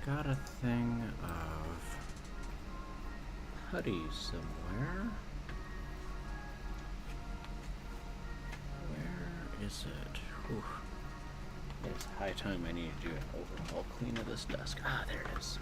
Got a thing of putty somewhere. Where is it? Whew. It's high time I need to do an overhaul clean of this desk. Ah, there it is.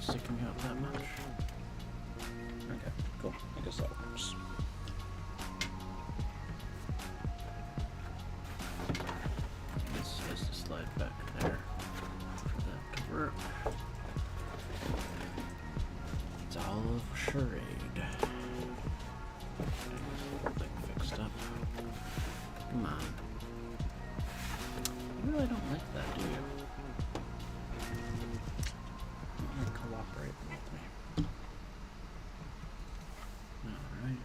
Sticking out that much. Okay, cool. I guess that works. This has to slide back there for that to work. It's all a charade. Whole thing fixed up. Come on. You really don't like that, do you? Cooperate with me. Alright.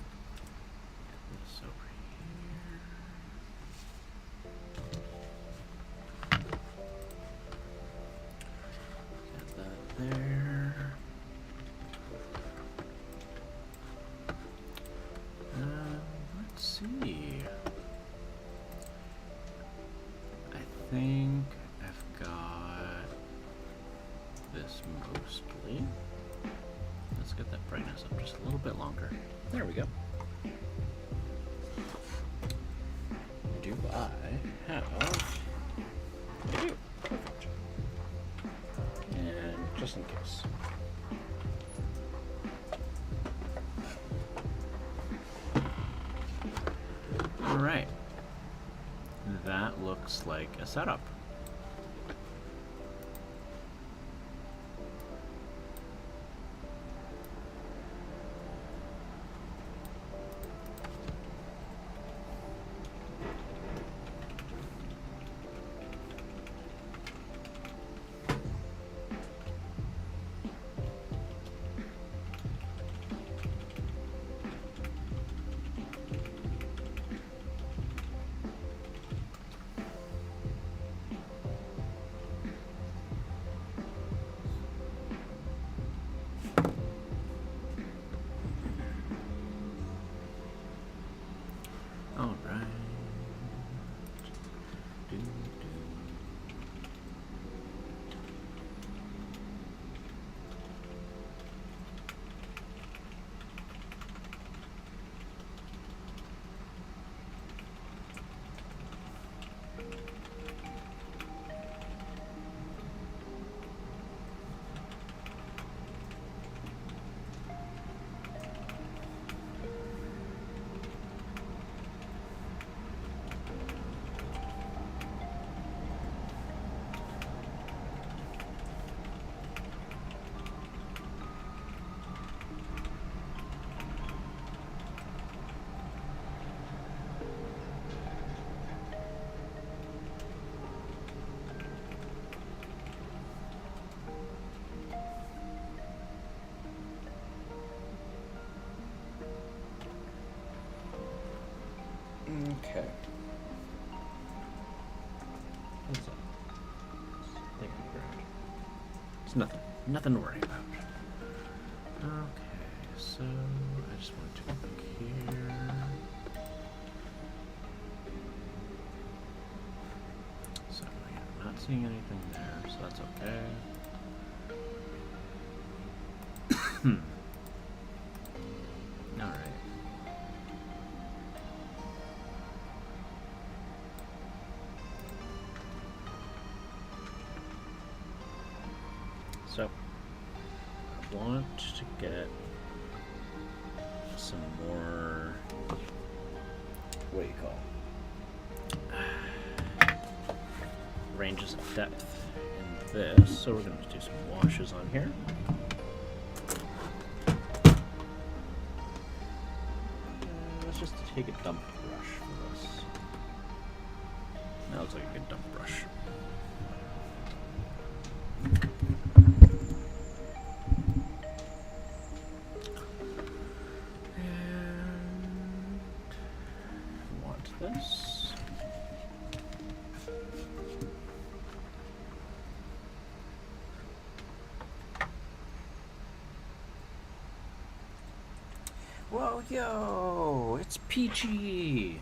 Get this over here. Get that there. Let's see. I think I've got this mostly. Let's get that brightness up just a little bit longer. There we go. Do I have... I do. Perfect. And just in case. Alright. That looks like a setup. Okay. What's that? Thank you, Brad. It's nothing. Nothing to worry about. Okay, so I just want to look here. So yeah, I'm not seeing anything there, so that's okay. Alright. So, I want to get some more, what do you call ranges of depth in this. So we're going to do some washes on here. Let's just take a dump brush for this. That looks like a good dump brush. This. Whoa, yo, it's Peachy.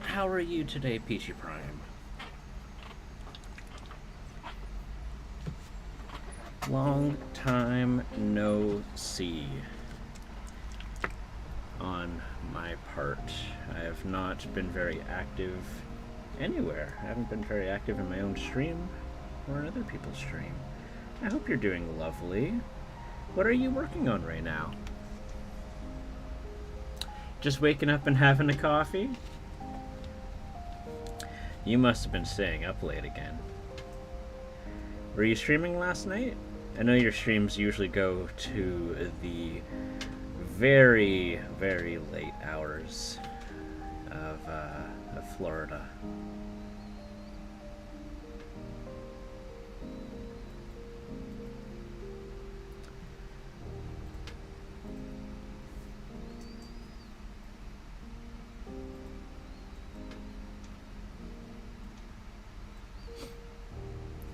How are you today, Peachy Prime? Long time no see. On my part, I have not been very active anywhere. I haven't been very active in my own stream or in other people's stream. I hope you're doing lovely. What are you working on right now? Just waking up and having a coffee? You must have been staying up late again. Were you streaming last night? I know your streams usually go to the very, very late hours of Florida.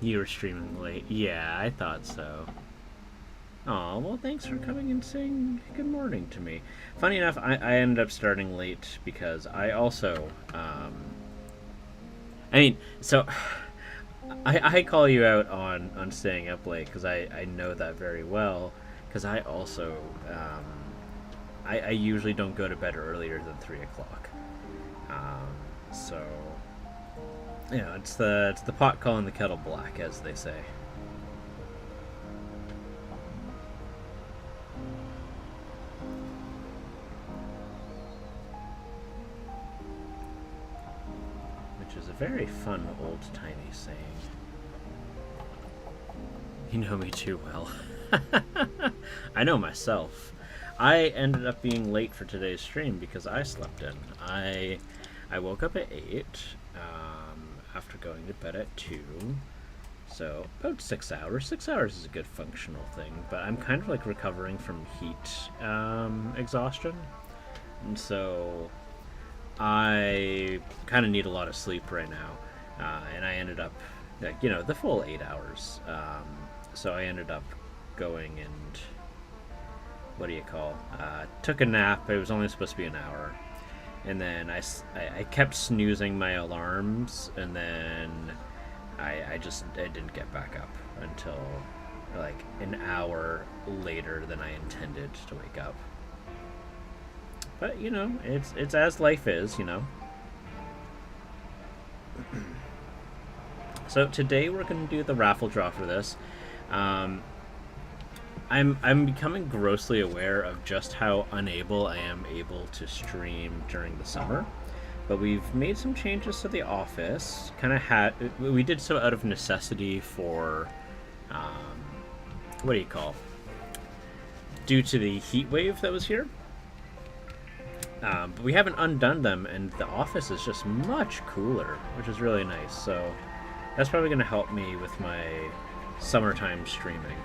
You were streaming late. Yeah, I thought so. Oh, well, thanks for coming and saying good morning to me. Funny enough, I ended up starting late because I also, I call you out on staying up late because I know that very well, because I also, I usually don't go to bed earlier than 3 o'clock. So, you know, it's the pot calling the kettle black, as they say. Very fun old-timey saying. You know me too well. I know myself. I ended up being late for today's stream because I slept in. I woke up at 8 after going to bed at 2. So about 6 hours. 6 hours is a good functional thing, but I'm kind of like recovering from heat exhaustion. And so I kind of need a lot of sleep right now, and I ended up, like, you know, the full 8 hours. So I ended up going and, what do you call, took a nap. It was only supposed to be an hour, and then I kept snoozing my alarms, and then I didn't get back up until like an hour later than I intended to wake up. But, you know, it's as life is, you know. So today we're going to do the raffle draw for this. I'm becoming grossly aware of just how unable I am able to stream during the summer. But we've made some changes to the office. We did so out of necessity for, what do you call? Due to the heat wave that was here. But we haven't undone them, and the office is just much cooler, which is really nice. So that's probably going to help me with my summertime streaming.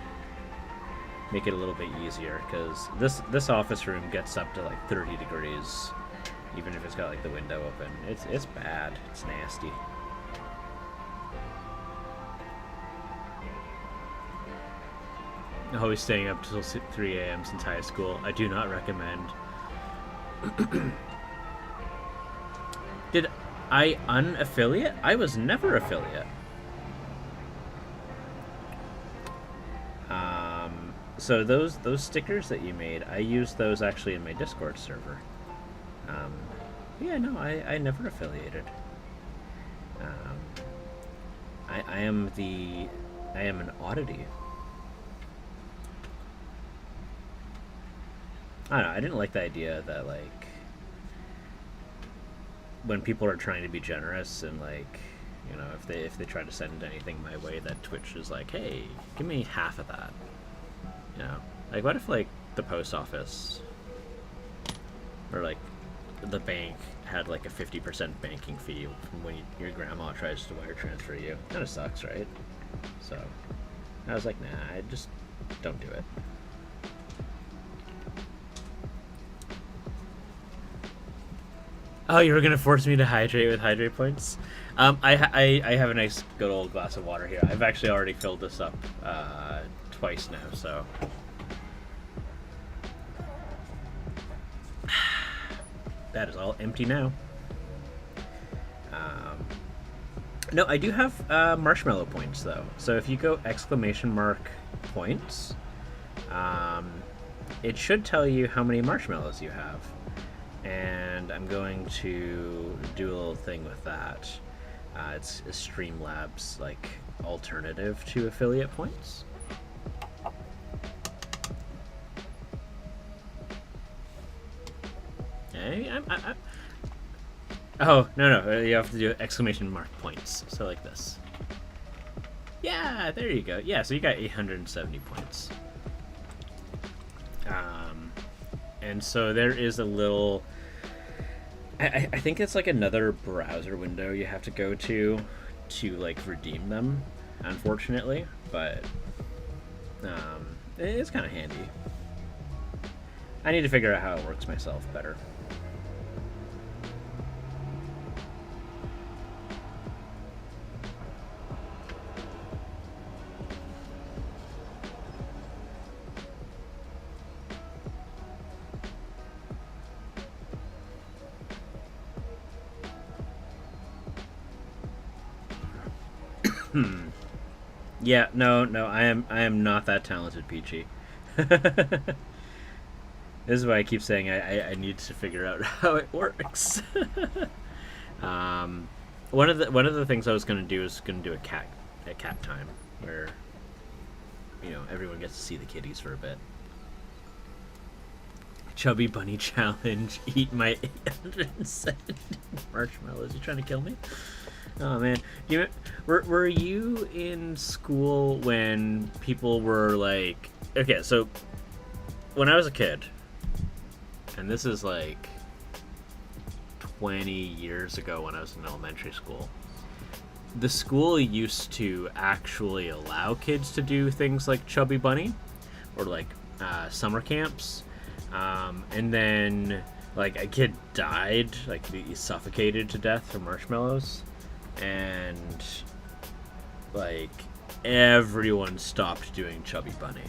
Make it a little bit easier, because this office room gets up to like 30 degrees, even if it's got like the window open. It's bad. It's nasty. Always staying up till 3 a.m. since high school. I do not recommend. Did I unaffiliate? I was never affiliate. So those stickers that you made, I used those actually in my Discord server. Yeah, no, I never affiliated. I am the I am an oddity. I don't know. I didn't like the idea that like when people are trying to be generous and like if they try to send anything my way, that Twitch is like, hey, give me half of that. Like what if like the post office or like the bank had like a 50% banking fee when your grandma tries to wire transfer you? Kind of sucks, right? So I was like, nah, I just don't do it. Oh, you were gonna force me to hydrate with hydrate points? I have a nice good old glass of water here. I've actually already filled this up twice now, so that is all empty now. No, I do have marshmallow points though. So if you go !points, it should tell you how many marshmallows you have. And I'm going to do a little thing with that. It's a Streamlabs like alternative to affiliate points. Okay, oh no, you have to do ! points. So like this. Yeah, there you go. Yeah, so you got 870 points. And so there is a little. I think it's like another browser window you have to go to like redeem them, unfortunately, but it's kind of handy. I need to figure out how it works myself better. Yeah, no, I am not that talented, Peachy. This is why I keep saying I need to figure out how it works. One of the things I was going to do is going to do a cat time where everyone gets to see the kitties for a bit. Chubby bunny challenge. Eat my 870 marshmallows. You trying to kill me? Oh man, were you in school when people were like, okay, so when I was a kid, and this is like 20 years ago when I was in elementary school, the school used to actually allow kids to do things like Chubby Bunny or like summer camps, and then like a kid died, like he suffocated to death from marshmallows. And like everyone stopped doing Chubby Bunny,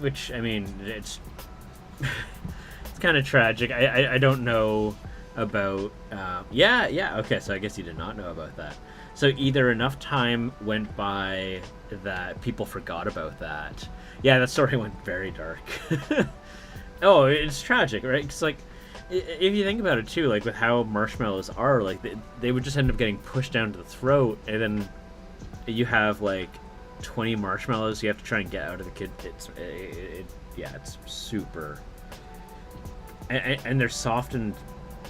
which I mean it's kind of tragic. I don't know about yeah okay, so I guess you did not know about that. So either enough time went by that people forgot about that. Yeah, that story went very dark. Oh, it's tragic, right? Because like, if you think about it too, like with how marshmallows are, like they would just end up getting pushed down to the throat, and then you have like 20 marshmallows you have to try and get out of the kid. It's super, and they're soft and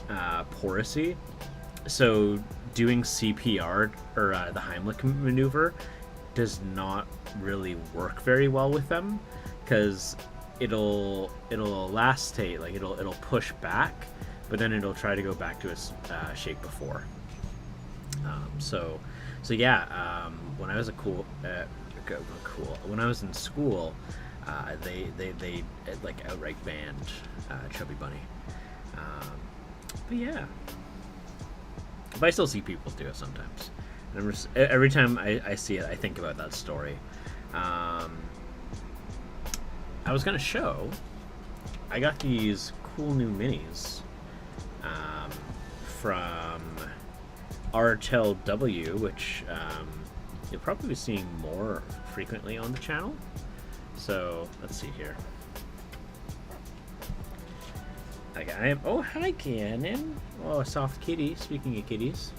porousy, so doing CPR or the Heimlich maneuver does not really work very well with them, because it'll elastate, like it'll push back, but then it'll try to go back to its shape before. So yeah, when I was when I was in school, they like outright banned Chubby Bunny. But yeah, but I still see people do it sometimes. And every time I see it, I think about that story. I was gonna show. I got these cool new minis from Artel W, which you'll probably be seeing more frequently on the channel. So let's see here. Like I am. Oh, hi, Cannon. Oh, a soft kitty. Speaking of kitties,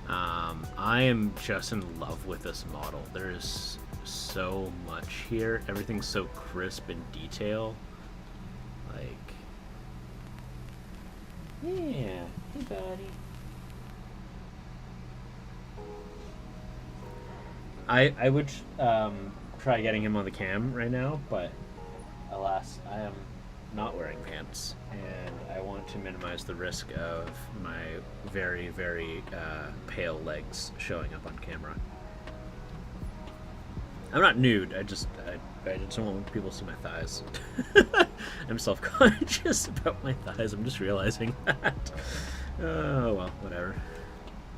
I am just in love with this model. There is so much here. Everything's so crisp in detail. Like, yeah, hey buddy. I would try getting him on the cam right now, but alas, I am not wearing pants, and I want to minimize the risk of my very, very pale legs showing up on camera. I'm not nude. I just don't want people to see my thighs. I'm self-conscious about my thighs. I'm just realizing that. Oh well, whatever.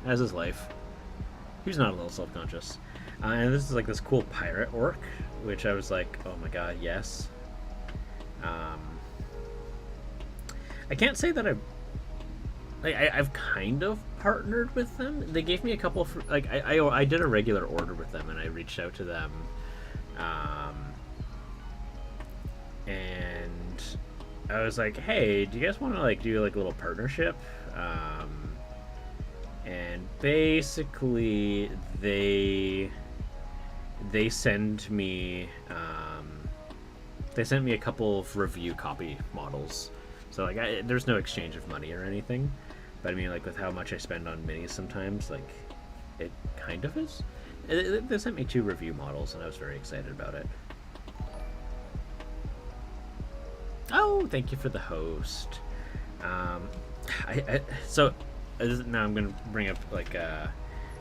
As is life. Who's not a little self-conscious? And this is like this cool pirate orc, which I was like, oh my god, yes. I can't say that I've kind of partnered with them. They gave me a couple of, like, I did a regular order with them, and I reached out to them, and I was like, hey, do you guys want to like do like a little partnership? And basically they sent me a couple of review copy models. So like there's no exchange of money or anything, but I mean, like, with how much I spend on minis sometimes, like, it kind of is. They sent me 2 review models, and I was very excited about it. Oh, thank you for the host. So now I'm gonna bring up like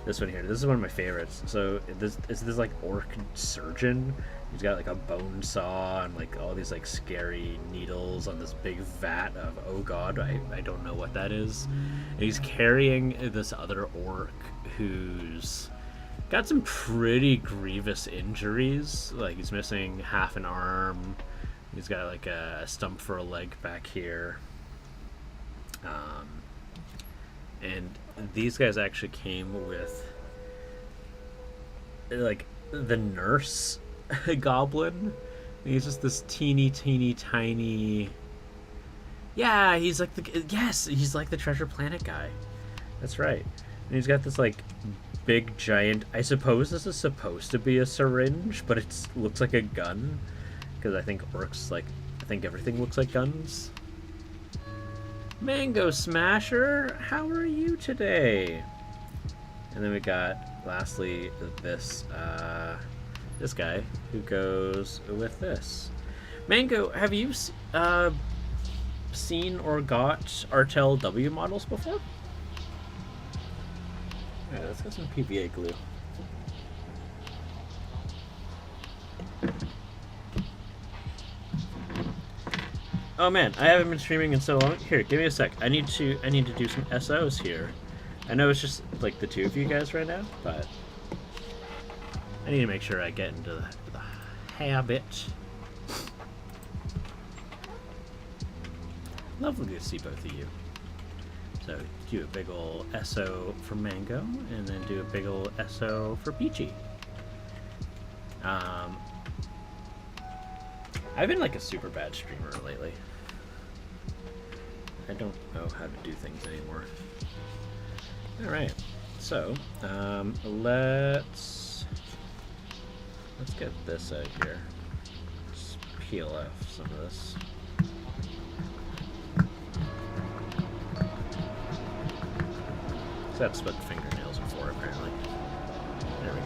this one here. This is one of my favorites. So this like orc surgeon. He's got like a bone saw and like all these like scary needles on this big vat of, oh god, I don't know what that is. And he's carrying this other orc who's got some pretty grievous injuries. Like, he's missing half an arm. He's got like a stump for a leg back here. And these guys actually came with like the nurse goblin. He's just this teeny tiny. Yeah, he's like he's like the Treasure Planet guy. That's right. And he's got this like big giant. I suppose this is supposed to be a syringe, but it looks like a gun, because I think orcs I think everything looks like guns. Mango Smasher, how are you today? And then we got, lastly, this guy who goes with this. Mango, have you seen or got Artel W models before? Yeah, let's get some PVA glue. Oh man, I haven't been streaming in so long. Here, give me a sec. I need to do some SOs here. I know it's just like the 2 of you guys right now, but I need to make sure I get into the habit. Lovely to see both of you. So do a big ol' SO for Mango, and then do a big ol' SO for Peachy. I've been like a super bad streamer lately. I don't know how to do things anymore. Alright, so let's get this out here. Just peel off some of this. So that's what fingernails are for, apparently. There we go.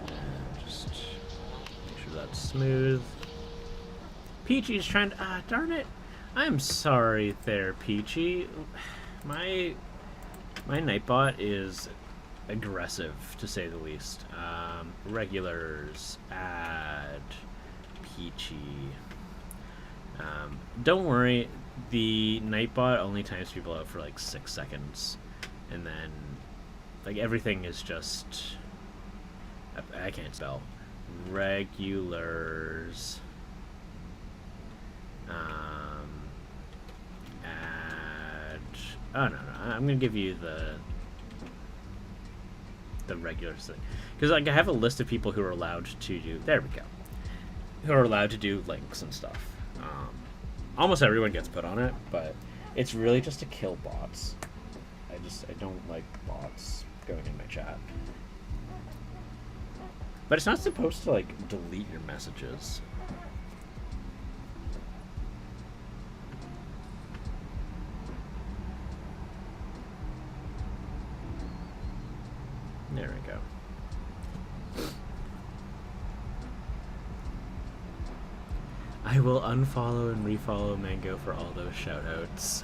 And just make sure that's smooth. Peachy's trying to... darn it! I'm sorry there, Peachy. My Nightbot is aggressive, to say the least. Regulars, add, Peachy. Don't worry, the Nightbot only times people out for like 6 seconds, and then like everything is just I can't spell. Regulars. Add. Oh no, I'm gonna give you the regulars thing, because like I have a list of people who are allowed to do. There we go. Who are allowed to do links and stuff. Almost everyone gets put on it, but it's really just to kill bots. I I don't like bots going in my chat. But it's not supposed to, like, delete your messages. There we go. I will unfollow and refollow Mango for all those shoutouts.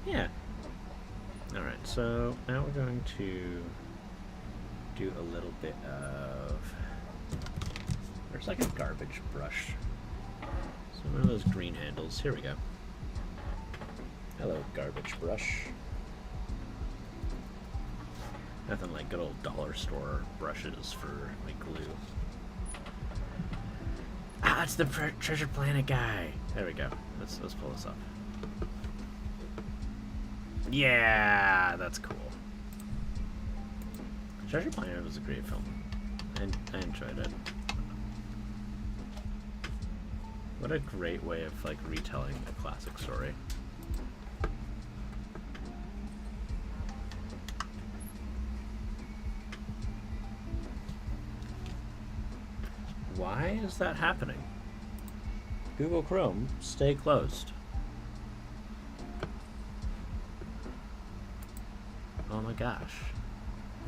Yeah. Alright, so now we're going to do a little bit of... There's like a garbage brush. So one of those green handles. Here we go. Hello, garbage brush. Nothing like good old dollar store brushes for like glue. Ah, it's the Treasure Planet guy. There we go. Let's pull this up. Yeah, that's cool. Treasure Planet was a great film. I enjoyed it. What a great way of like retelling a classic story. Why is that happening? Google Chrome, stay closed. Oh my gosh.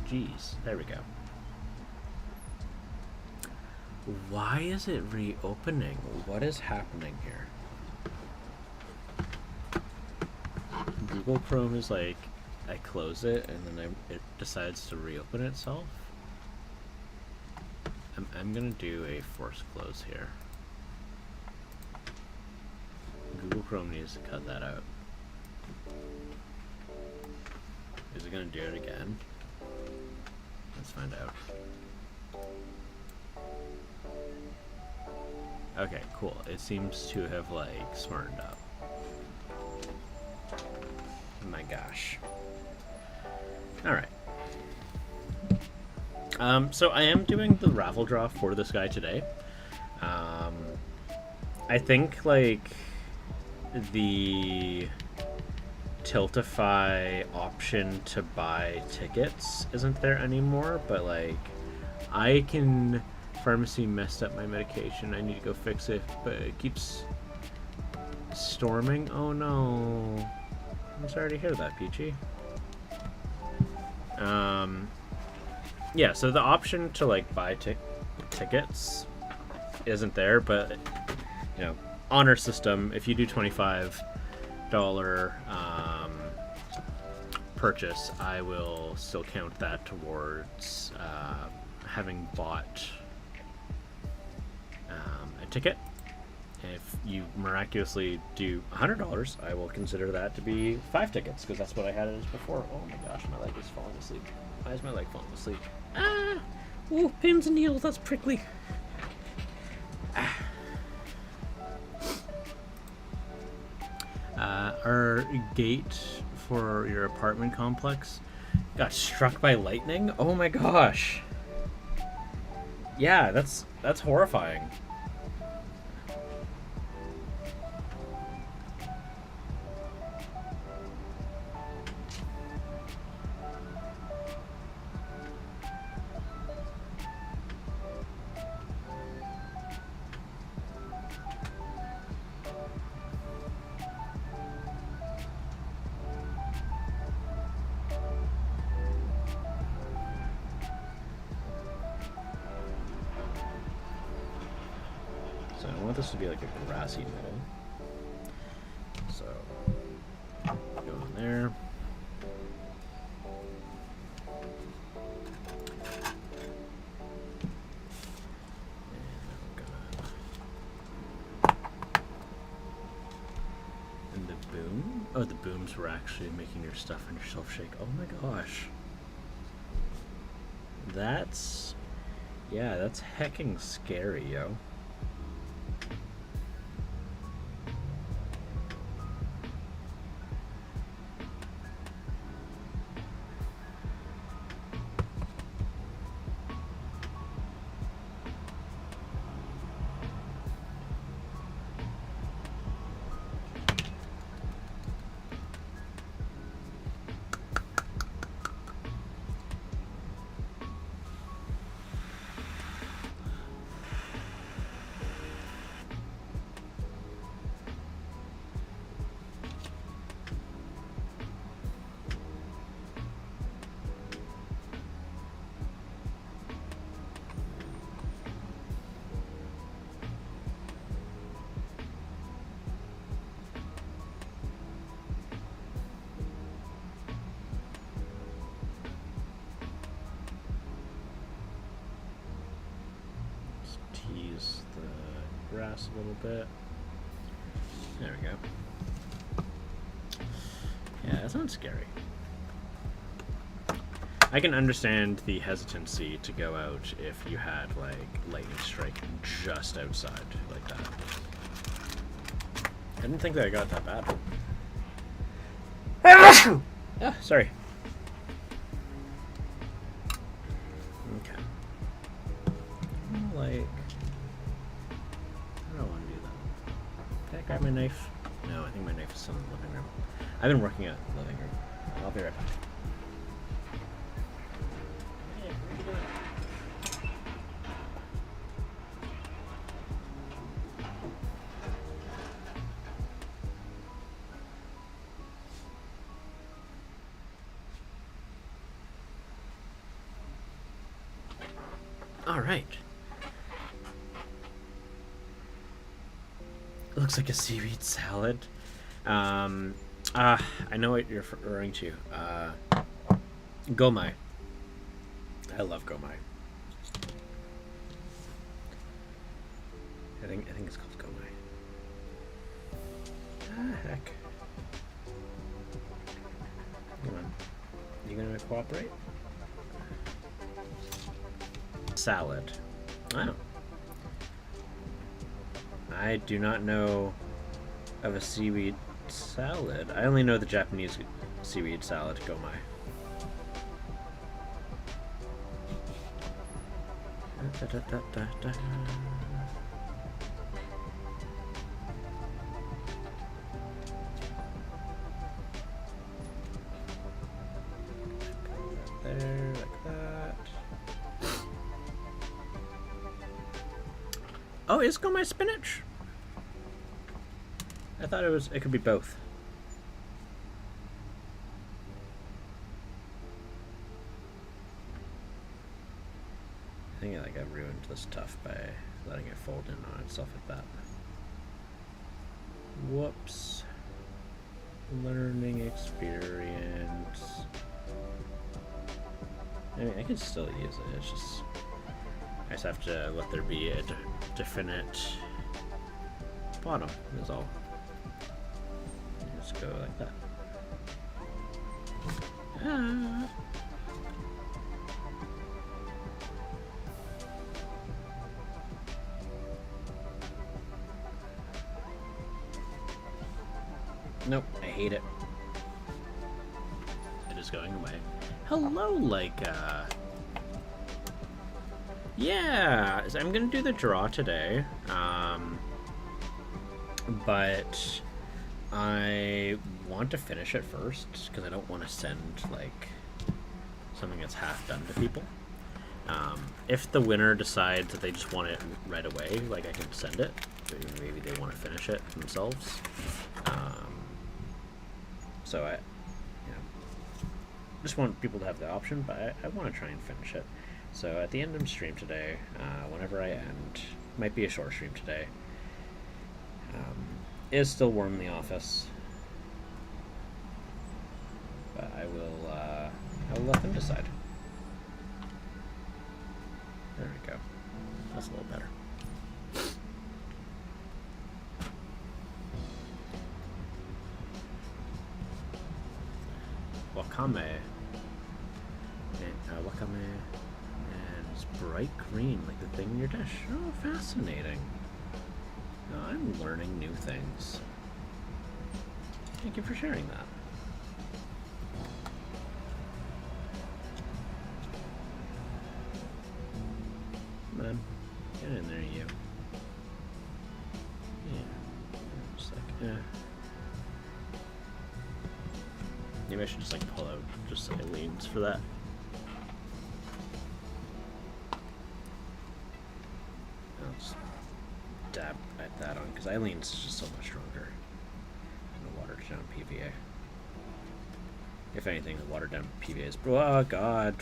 Jeez, there we go. Why is it reopening? What is happening here? Google Chrome is like, I close it and then it decides to reopen itself. I'm gonna do a force close here. Google Chrome needs to cut that out. Is it gonna do it again? Let's find out. Okay, cool. It seems to have like smartened up. Oh my gosh. Alright. So I am doing the raffle draw for this guy today. I think like the Tiltify option to buy tickets isn't there anymore, but like I can... Pharmacy messed up my medication. I need to go fix it, but it keeps storming. Oh no. I'm sorry to hear that, Peachy. Yeah, so the option to like buy tickets isn't there, but you know, honor system, if you do $25 purchase, I will still count that towards having bought a ticket. If you miraculously do $100, I will consider that to be 5 tickets, because that's what I had it as before. Oh my gosh, my leg is falling asleep. Why is my leg falling asleep? Ah! Ooh, pins and needles, that's prickly. Ah. Our gate for your apartment complex got struck by lightning? Oh my gosh. Yeah, that's horrifying. So I want this to be like a grassy meadow. So go in there. And the boom? Oh, the booms were actually making your stuff on your shelf shake. Oh my gosh. That's... yeah, that's hecking scary, yo. tease the grass a little bit. There we go. Yeah, that's not scary. I can understand the hesitancy to go out if you had, like, lightning strike just outside, like that. I didn't think that I got that bad. Ah, sorry. Okay. Like, I don't want to do that. Can I grab my knife? No, I think my knife is still in the living room. I've been working out in the living room. I'll be right back. All right. Looks like a seaweed salad. I know what you're referring to. Gomai. I love gomai. I think it's called gomai. Ah, heck. Come on. You gonna cooperate? Salad. Oh. I do not know of a seaweed salad. I only know the Japanese seaweed salad, gomai. Da, da, da, da, da. There, like that. Oh, is gomai spinach? I thought it could be both. I think I ruined this stuff by letting it fold in on itself like that. Whoops. Learning experience. I mean, I can still use it. It's just I just have to let there be a definite bottom. Is all. Just go like that. Ah. Nope, I hate it. It is going away. Hello, Leica. Yeah, so I'm gonna do the draw today, but I want to finish it first because I don't want to send like something that's half done to people. If the winner decides that they just want it right away, like I can send it. Maybe they want to finish it themselves. So I, just want people to have the option, but I want to try and finish it. So at the end of the stream today, whenever I end, might be a short stream today. It is still warm in the office, but I will let them decide. There we go. That's a little better. Wakame. Wakame. And it's bright green, like the thing in your dish. Oh, fascinating. Oh, I'm learning new things. Thank you for sharing that. Come on. Get in there, you. Yeah. Just like, yeah. Maybe I should just like pull out just so it leans for that. I'll just dab at that on because Eileen's just so much stronger than the watered down PVA. If anything, the watered down PVA is. Oh god,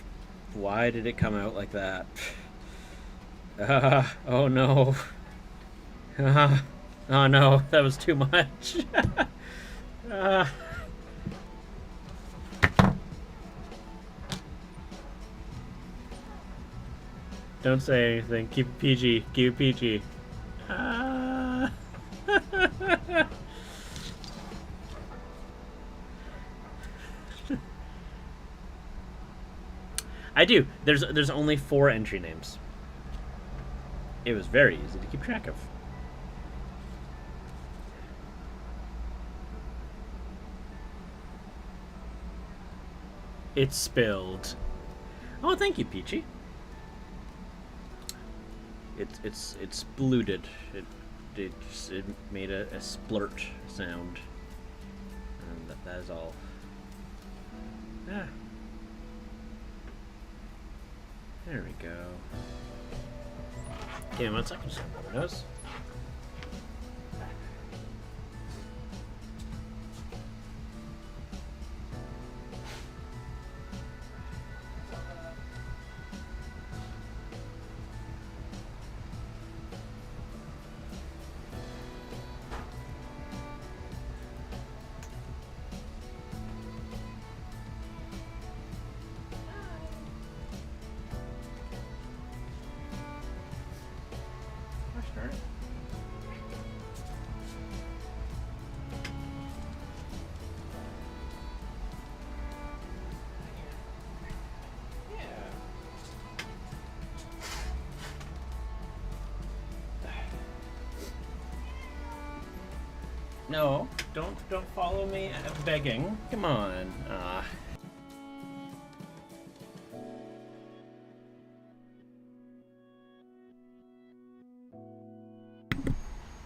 why did it come out like that? Oh no. Oh no, that was too much. Don't say anything. Keep it PG. Keep it PG. Ah. I do. There's only 4 entry names. It was very easy to keep track of. It's spilled. Oh, thank you, Peachy. It's bluted. It made a splurt sound, and that is all. Ah. There we go. Give me 1 second. Just rub my nose. No, don't follow me begging. Come on.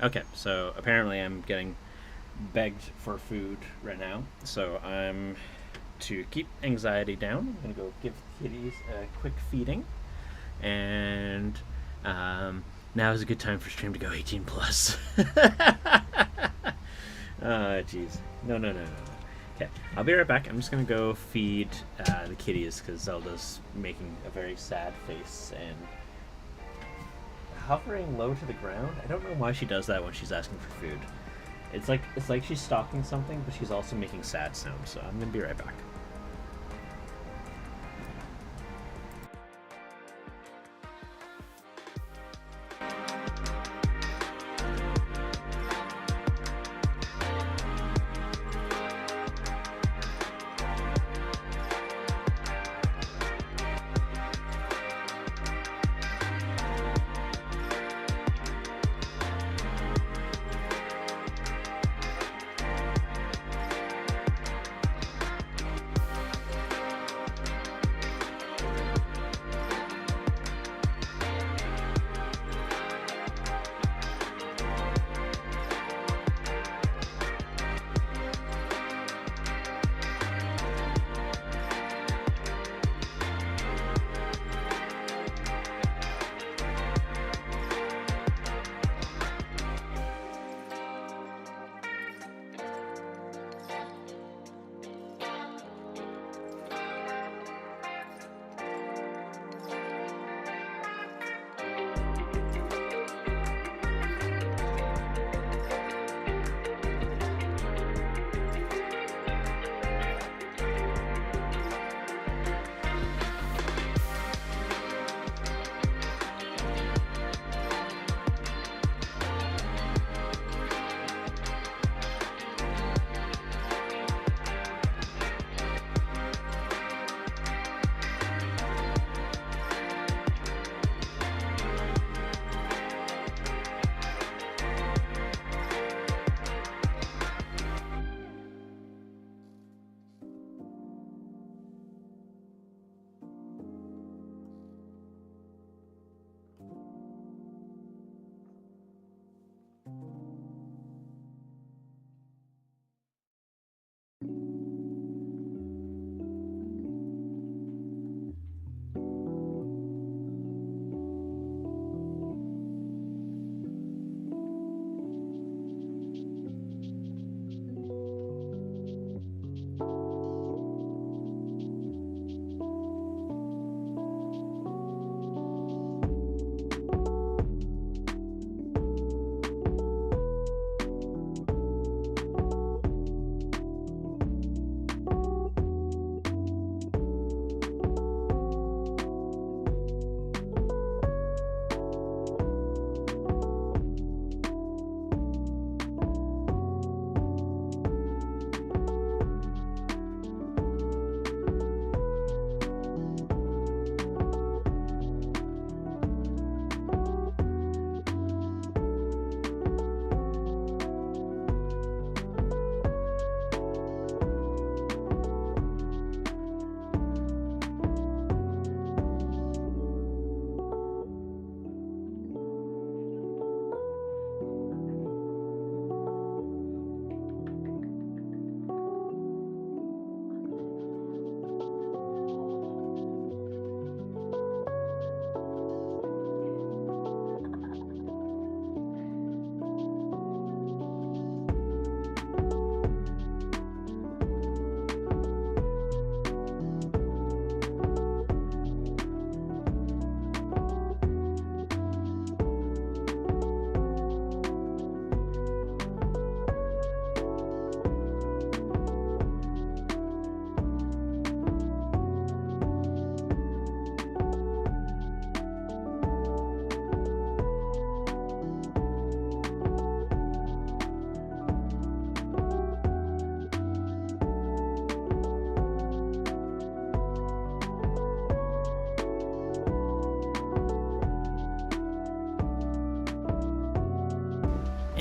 Okay, so apparently I'm getting begged for food right now. So I'm to keep anxiety down. I'm gonna go give the kitties a quick feeding, and now is a good time for stream to go 18 plus. Jeez. No. Okay, I'll be right back. I'm just gonna go feed the kitties because Zelda's making a very sad face and hovering low to the ground. I don't know why she does that when she's asking for food. It's like she's stalking something, but she's also making sad sounds. So I'm gonna be right back.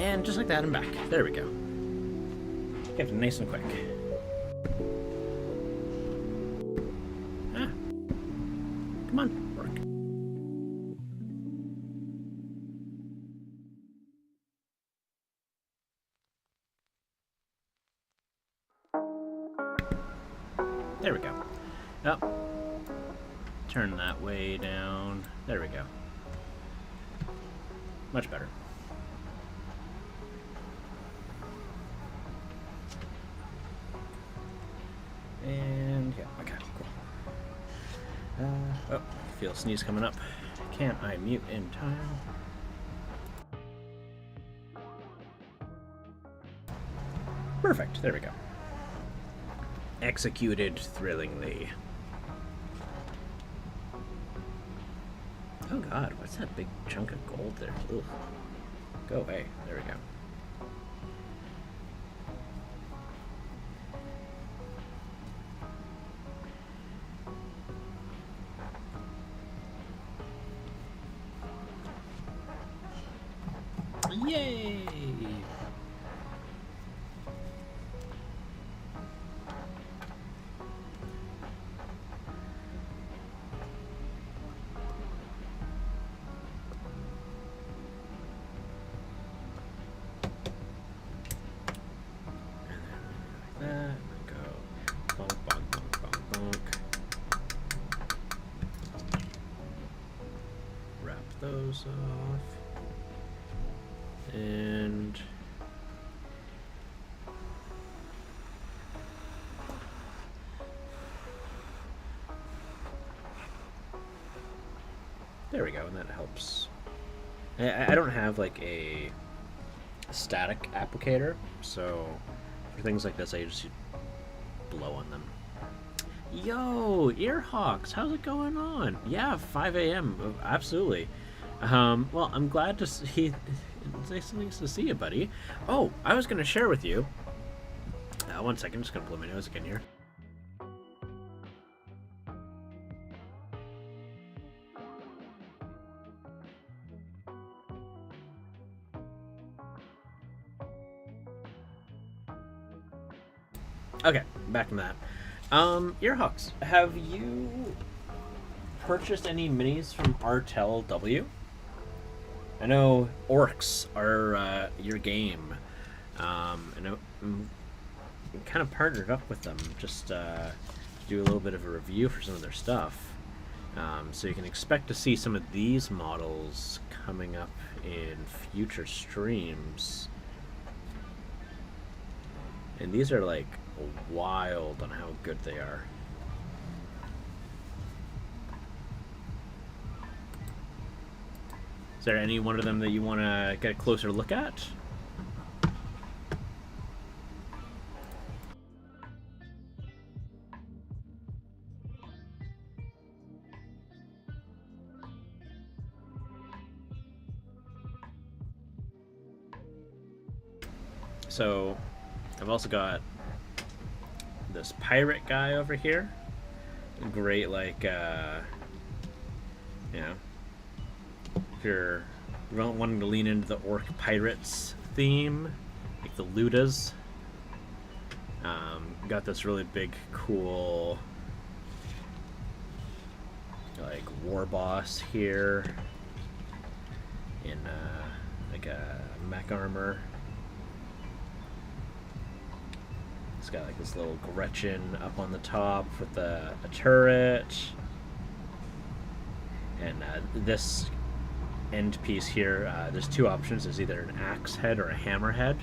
And just like that, I'm back. There we go. Kept it nice and quick. Ah. Come on, work. There we go. Oh. Turn that way down. There we go. Much better. And yeah, okay, cool. Oh, feel a sneeze coming up. Can't I mute in time? Perfect, there we go. Executed thrillingly. Oh god, what's that big chunk of gold there? Ugh. Go away. There we go. Yay! Those off. And there we go, and that helps. I don't have like a static applicator, so for things like this I just blow on them. Yo, Earhawks, how's it going on? Yeah, 5 a.m. Absolutely. Well, I'm glad to see. It's nice to see you, buddy. Oh, I was gonna share with you. One second, just gonna blow my nose again here. Okay, back to that. Earhawks, have you purchased any minis from Artel W? I know orcs are your game, and I'm kind of partnered up with them just to do a little bit of a review for some of their stuff. So you can expect to see some of these models coming up in future streams. And these are like wild on how good they are. Is there any one of them that you want to get a closer look at? So, I've also got this pirate guy over here. Great, like, you know, if you're wanting to lean into the orc pirates theme, like the Ludas. Got this really big, cool, like, war boss here in like a mech armor. It's got like this little Gretchen up on the top with a turret, and this end piece here, there's two options. There's either an axe head or a hammer head.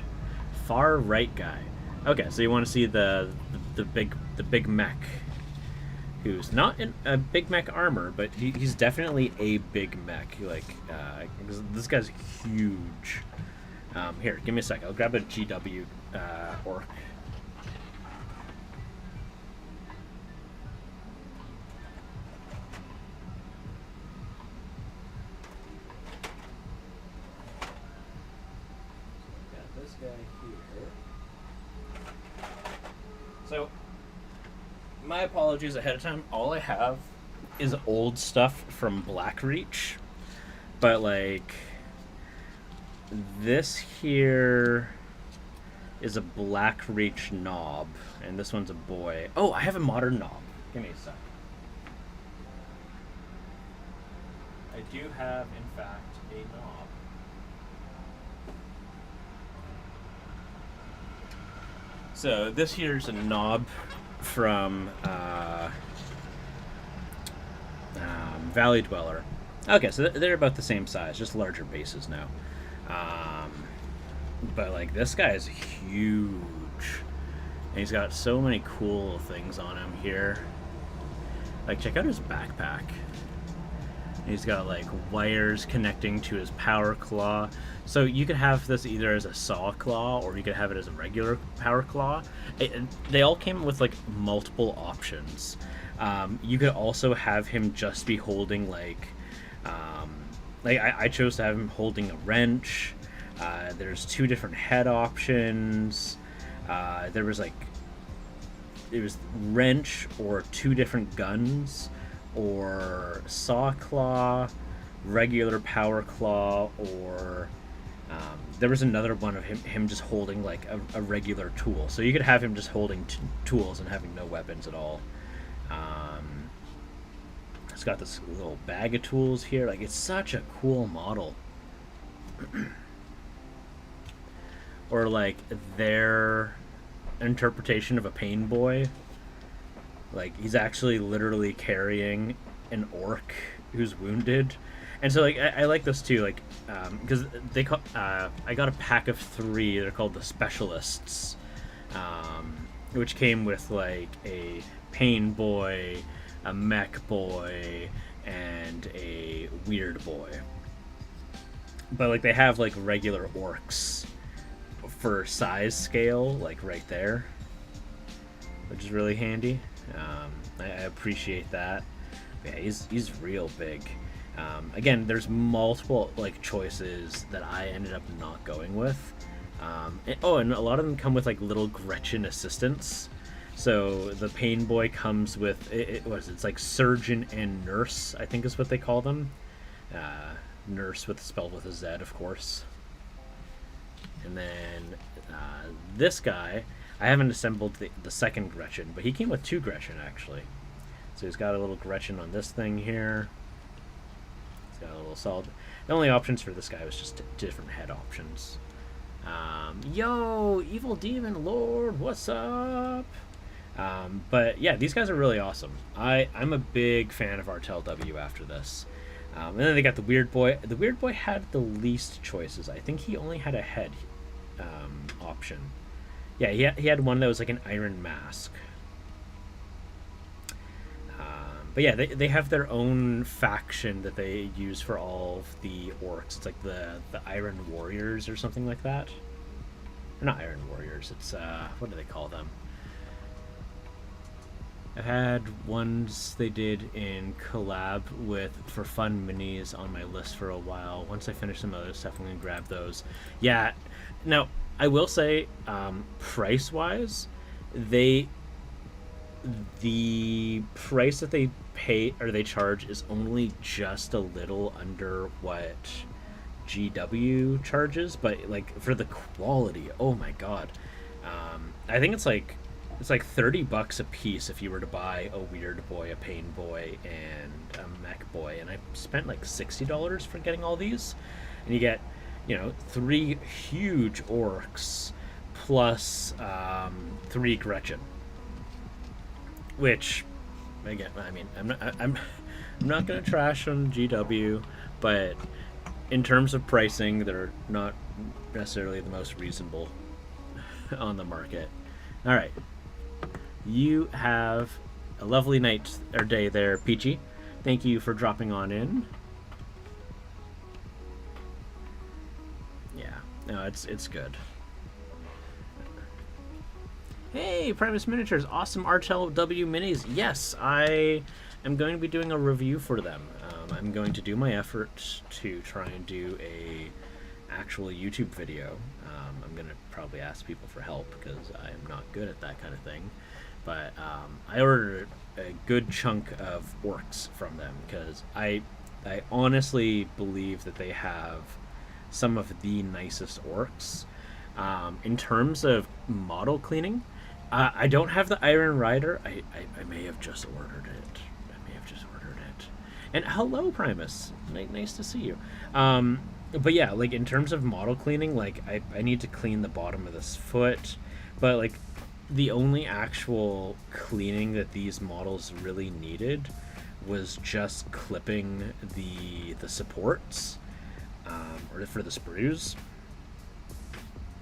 Far right guy. Okay, so you want to see the big mech, who's not in a big mech armor, but he's definitely a big mech. Like, this guy's huge. Here, give me a sec. I'll grab a GW orc. So, my apologies ahead of time. All I have is old stuff from Blackreach, but like, This here is a black reach knob, and this one's a boy. Oh, I have a modern knob. Give me a sec. I do have, in fact, a knob. So this here's a knob from Valley Dweller. Okay, so they're about the same size, just larger bases now. Um, but like this guy is huge, and he's got so many cool things on him here. Like check out his backpack. He's got like wires connecting to his power claw. So you could have this either as a saw claw or you could have it as a regular power claw. They all came with like multiple options. You could also have him just be holding I chose to have him holding a wrench. There's two different head options. There was like it was wrench or two different guns, or saw claw, regular power claw, or there was another one of him just holding like a regular tool. So you could have him just holding tools and having no weapons at all. It's got this little bag of tools here. Like it's such a cool model. Or like their interpretation of a pain boy. Like he's actually literally carrying an orc who's wounded, and so like I like this too, like because they call I got a pack of 3. They're called the specialists, which came with like a pain boy, a mech boy, and a weird boy. But like they have like regular orcs for size scale, like right there, which is really handy. I appreciate that. Yeah, he's real big. Again, there's multiple like choices that I ended up not going with. And a lot of them come with like little Gretchen assistants. So the pain boy comes with it's like surgeon and nurse, I think is what they call them. Nurse spelled with a Z, of course. And then this guy, I haven't assembled the second Gretchen, but he came with 2 Gretchen actually. So he's got a little Gretchen on this thing here. He's got a little solid. The only options for this guy was just different head options. Yo, Evil Demon Lord, what's up? But yeah, these guys are really awesome. I'm a big fan of Artel W after this. And then they got the Weird Boy. The Weird Boy had the least choices. I think he only had a head option. Yeah, he had one that was like an iron mask. But yeah, they have their own faction that they use for all of the orcs. It's like the Iron Warriors or something like that. Or not Iron Warriors. It's what do they call them? I've had ones they did in collab with For Fun Minis on my list for a while. Once I finish some other stuff, I'm going to grab those. Yeah, now, I will say, price-wise, the price that they pay, or they charge, is only just a little under what GW charges, but, like, for the quality, oh my god. I think it's like $30 a piece if you were to buy a Weird Boy, a Pain Boy, and a Mech Boy. And I spent like $60 for getting all these. And you get, 3 huge orcs plus 3 Gretchen. Which, again, I mean, I'm not gonna trash on GW, but in terms of pricing, they're not necessarily the most reasonable on the market. All right. You have a lovely night or day there, Peachy. Thank you for dropping on in. Yeah, no, it's good. Hey, Primus Miniatures, awesome Artel W minis. Yes, I am going to be doing a review for them. I'm going to do my effort to try and do a actual YouTube video. I'm going to probably ask people for help because I am not good at that kind of thing. But I ordered a good chunk of orcs from them because I honestly believe that they have some of the nicest orcs. In terms of model cleaning, I don't have the Iron Rider. I may have just ordered it. And hello, Primus. Nice to see you. But yeah, like in terms of model cleaning, like I need to clean the bottom of this foot, but like the only actual cleaning that these models really needed was just clipping the supports, or for the sprues.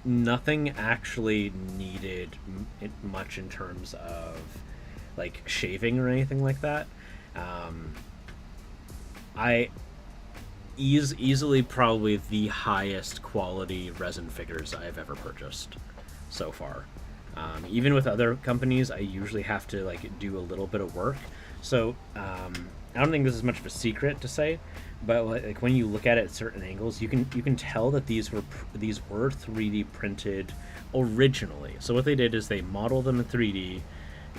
Nothing actually needed much in terms of like shaving or anything like that. I easily probably the highest quality resin figures I've ever purchased so far. Even with other companies, I usually have to like do a little bit of work. So I don't think this is much of a secret to say, but like when you look at it at certain angles, you can tell that these were 3D printed originally. So what they did is they model them in 3D,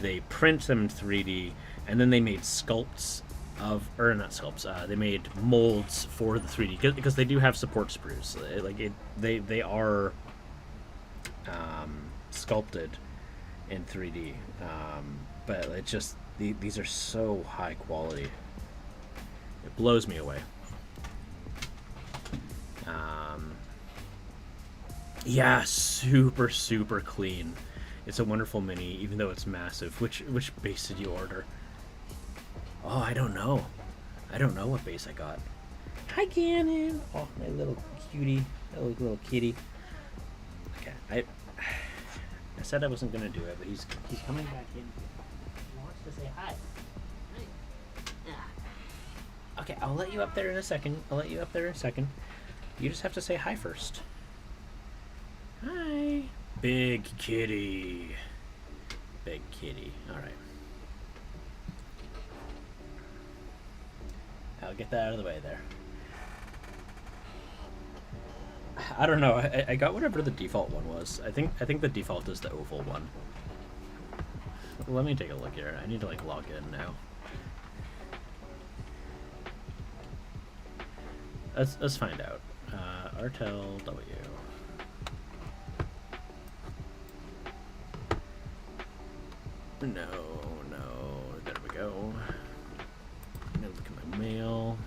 they print them in 3D, and then they made sculpts of, or not sculpts. They made molds for the 3D because they do have support sprues. They are sculpted in 3D, but it just these are so high quality. It blows me away. Yeah, super clean. It's a wonderful mini, even though it's massive. Which base did you order? Oh, I don't know. I don't know what base I got. Hi, Gannon. Oh, my little cutie. Little kitty. Okay, I said I wasn't gonna do it, but he's coming back in. He wants to say hi. Okay, I'll let you up there in a second. You just have to say hi first. Hi. Big kitty. All right. I'll get that out of the way there. I don't know. I got whatever the default one was. I think the default is the oval one. Let me take a look here. I need to like log in now. Let's find out. Artel W. No. There we go. I'm gonna look at my mail.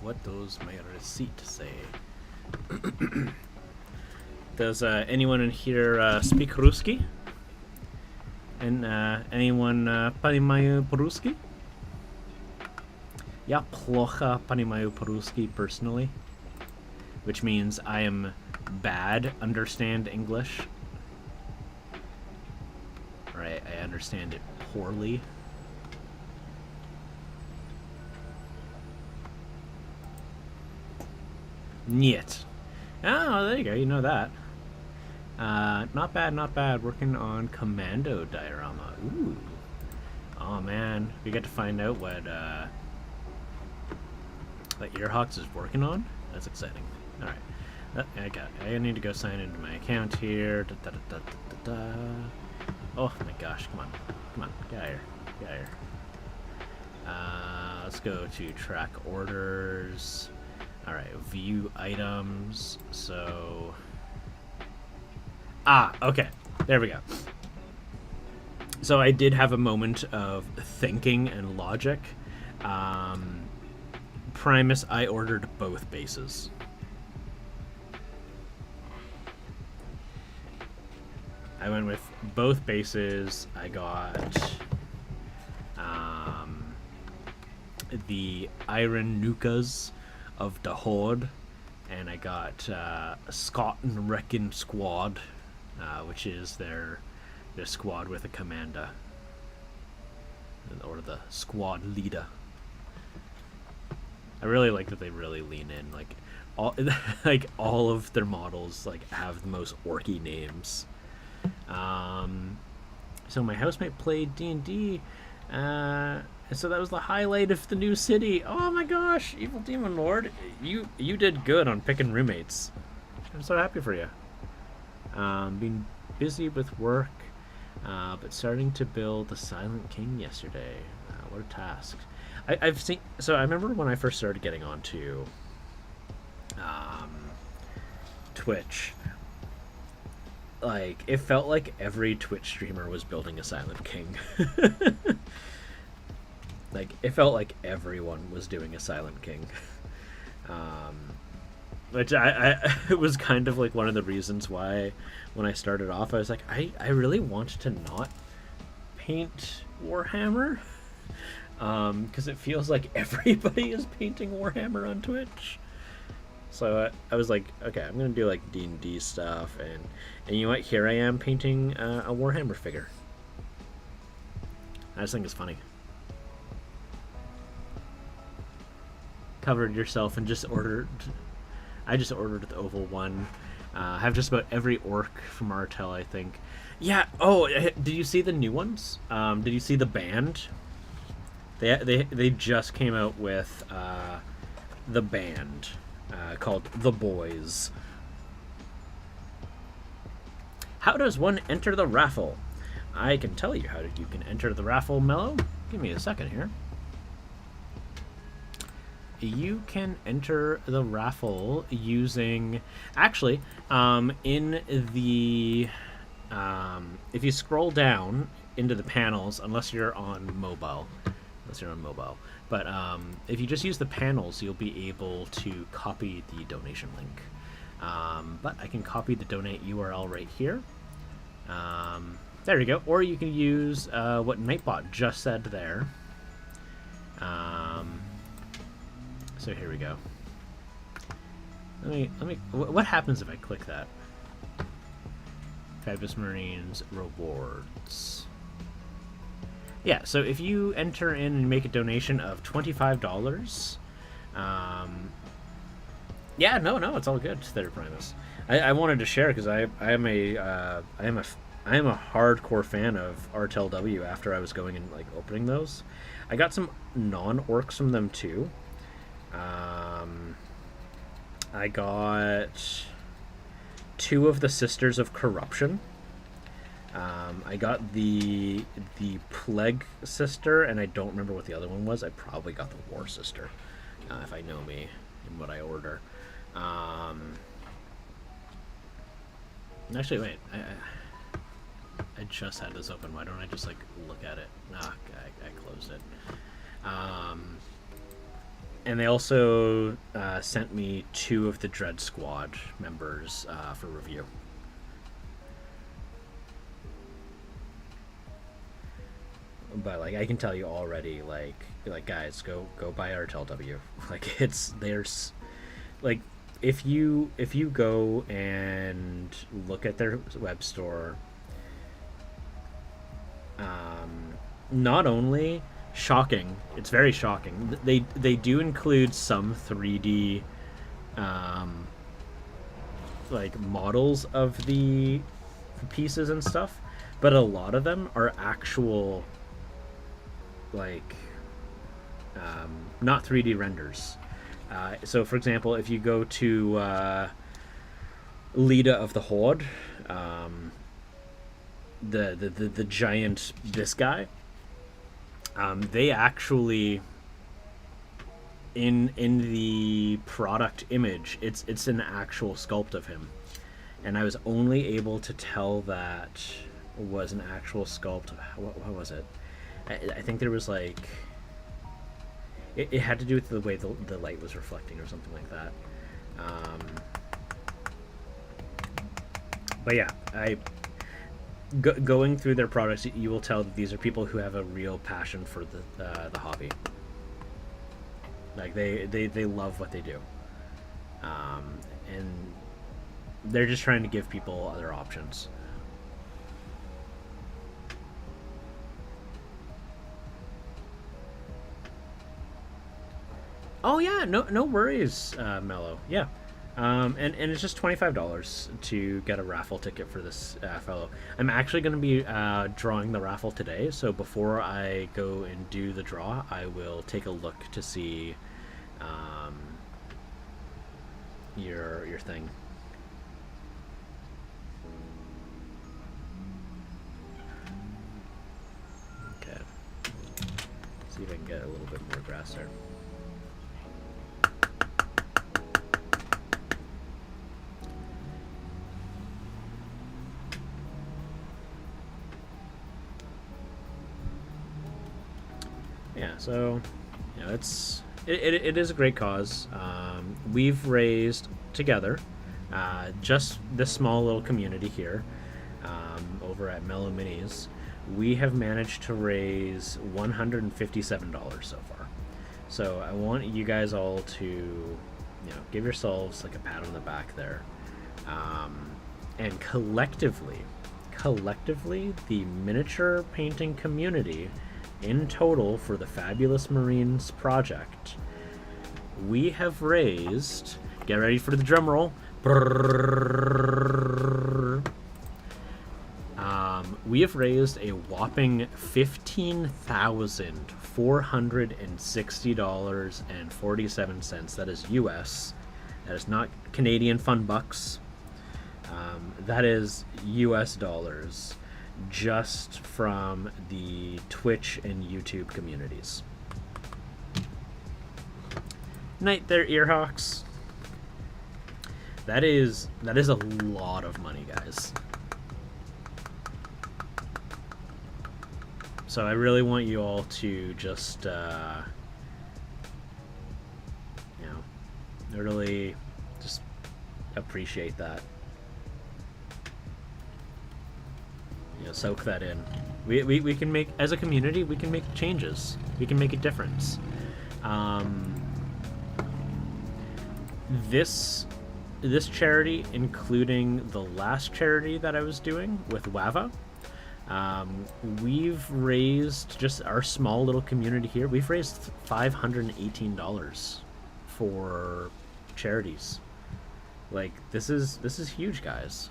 What does my receipt say? Does anyone in here speak Ruski? And anyone понимаю по-русски? Я плохо понимаю по-русски personally, which means I am bad understand English. Right, I understand it poorly. Niet. Oh, there you go. You know that. Not bad. Working on Commando diorama. Ooh. Oh man, we get to find out what Earhawks is working on. That's exciting. All right. I need to go sign into my account here. Oh my gosh! Come on. Get out here. Let's go to track orders. All right, view items. So, okay, there we go. So I did have a moment of thinking and logic. Primus, I ordered both bases. I went with both bases. I got the Iron Nukas of the Horde, and I got Scott and Reckon Squad, which is their squad with a commander, or the squad leader. I really like that they really lean in, like all of their models have the most orky names. So my housemate played D&D, so that was the highlight of the new city. Oh my gosh, Evil Demon Lord, you did good on picking roommates. I'm so happy for you. Being busy with work, but starting to build the Silent King yesterday. What a task. I've seen. So I remember when I first started getting onto Twitch, like, it felt like every Twitch streamer was building a Silent King. Like, it felt like everyone was doing a Silent King. Which it was kind of like one of the reasons why when I started off, I was like, I really want to not paint Warhammer. Because it feels like everybody is painting Warhammer on Twitch. So I was like, okay, I'm going to do like D&D stuff. And you know what? Here I am painting a Warhammer figure. I just think it's funny. Covered yourself and just ordered... I just ordered the oval one. I have just about every orc from Artel, I think. Yeah. Oh, did you see the new ones? Did you see the band? They just came out with the band called The Boys. How does one enter the raffle? I can tell you how you can enter the raffle, Mello. Give me a second here. You can enter the raffle using... Actually, in the... if you scroll down into the panels, unless you're on mobile... But if you just use the panels, you'll be able to copy the donation link. But I can copy the donate URL right here. There you go. Or you can use what Nightbot just said there. So here we go. Let me. What happens if I click that? Fabulous Marines rewards. Yeah, so if you enter in and make a donation of $25, yeah, no, it's all good, Theater Primus. I wanted to share because I am a hardcore fan of RTLW after I was going and like opening those. I got some non-orcs from them too. I got 2 of the Sisters of Corruption. I got the Plague Sister, and I don't remember what the other one was. I probably got the War Sister, if I know me and what I order. Actually, wait. I just had this open. Why don't I just like look at it? Ah, I closed it. And they also sent me 2 of the Dread Squad members for review. But like I can tell you already, like guys, go buy RTLW. Like there's like if you go and look at their web store, not only shocking, it's very shocking. They do include some 3D like models of the pieces and stuff, but a lot of them are actual like not 3D renders. So for example, if you go to Leda of the Horde, the giant, this guy, they actually in the product image, it's an actual sculpt of him, and I was only able to tell that was an actual sculpt. What was it? I think there was like it had to do with the way the light was reflecting or something like that. But yeah, going through their products, you will tell that these are people who have a real passion for the hobby. Like they love what they do, and they're just trying to give people other options. Oh yeah, no worries, Mello. Yeah, and it's just $25 to get a raffle ticket for this fellow. I'm actually going to be drawing the raffle today, so before I go and do the draw, I will take a look to see your thing. Okay. See if I can get a little bit more grass there. yeah, so it is a great cause. We've raised together, just this small little community here, over at Mellow Minis. We have managed to raise $157 so far. So I want you guys all to, give yourselves like a pat on the back there, and collectively, the miniature painting community in total for the Fabulous Marines project, we have raised, get ready for the drum roll, we have raised a whopping $15,460.47. That is US. That is not Canadian fun bucks. That is US dollars, just from the Twitch and YouTube communities. Night there, Earhawks. That is a lot of money, guys. So I really want you all to just, really just appreciate that. Soak that in. We can make, as a community, we can make changes. We can make a difference. This charity, including the last charity that I was doing with WAVA, we've raised, just our small little community here, we've raised $518 for charities. Like, this is huge, guys.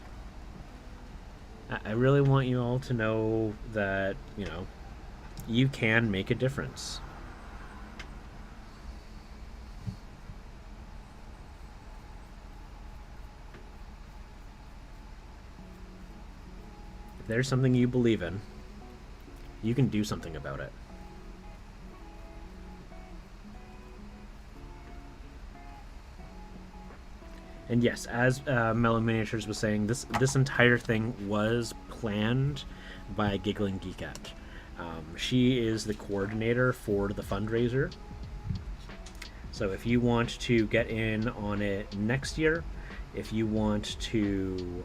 I really want you all to know that, you can make a difference. If there's something you believe in, you can do something about it. And yes, as Mellow Miniatures was saying, this entire thing was planned by Giggling Geekette. She is the coordinator for the fundraiser. So if you want to get in on it next year, if you want to,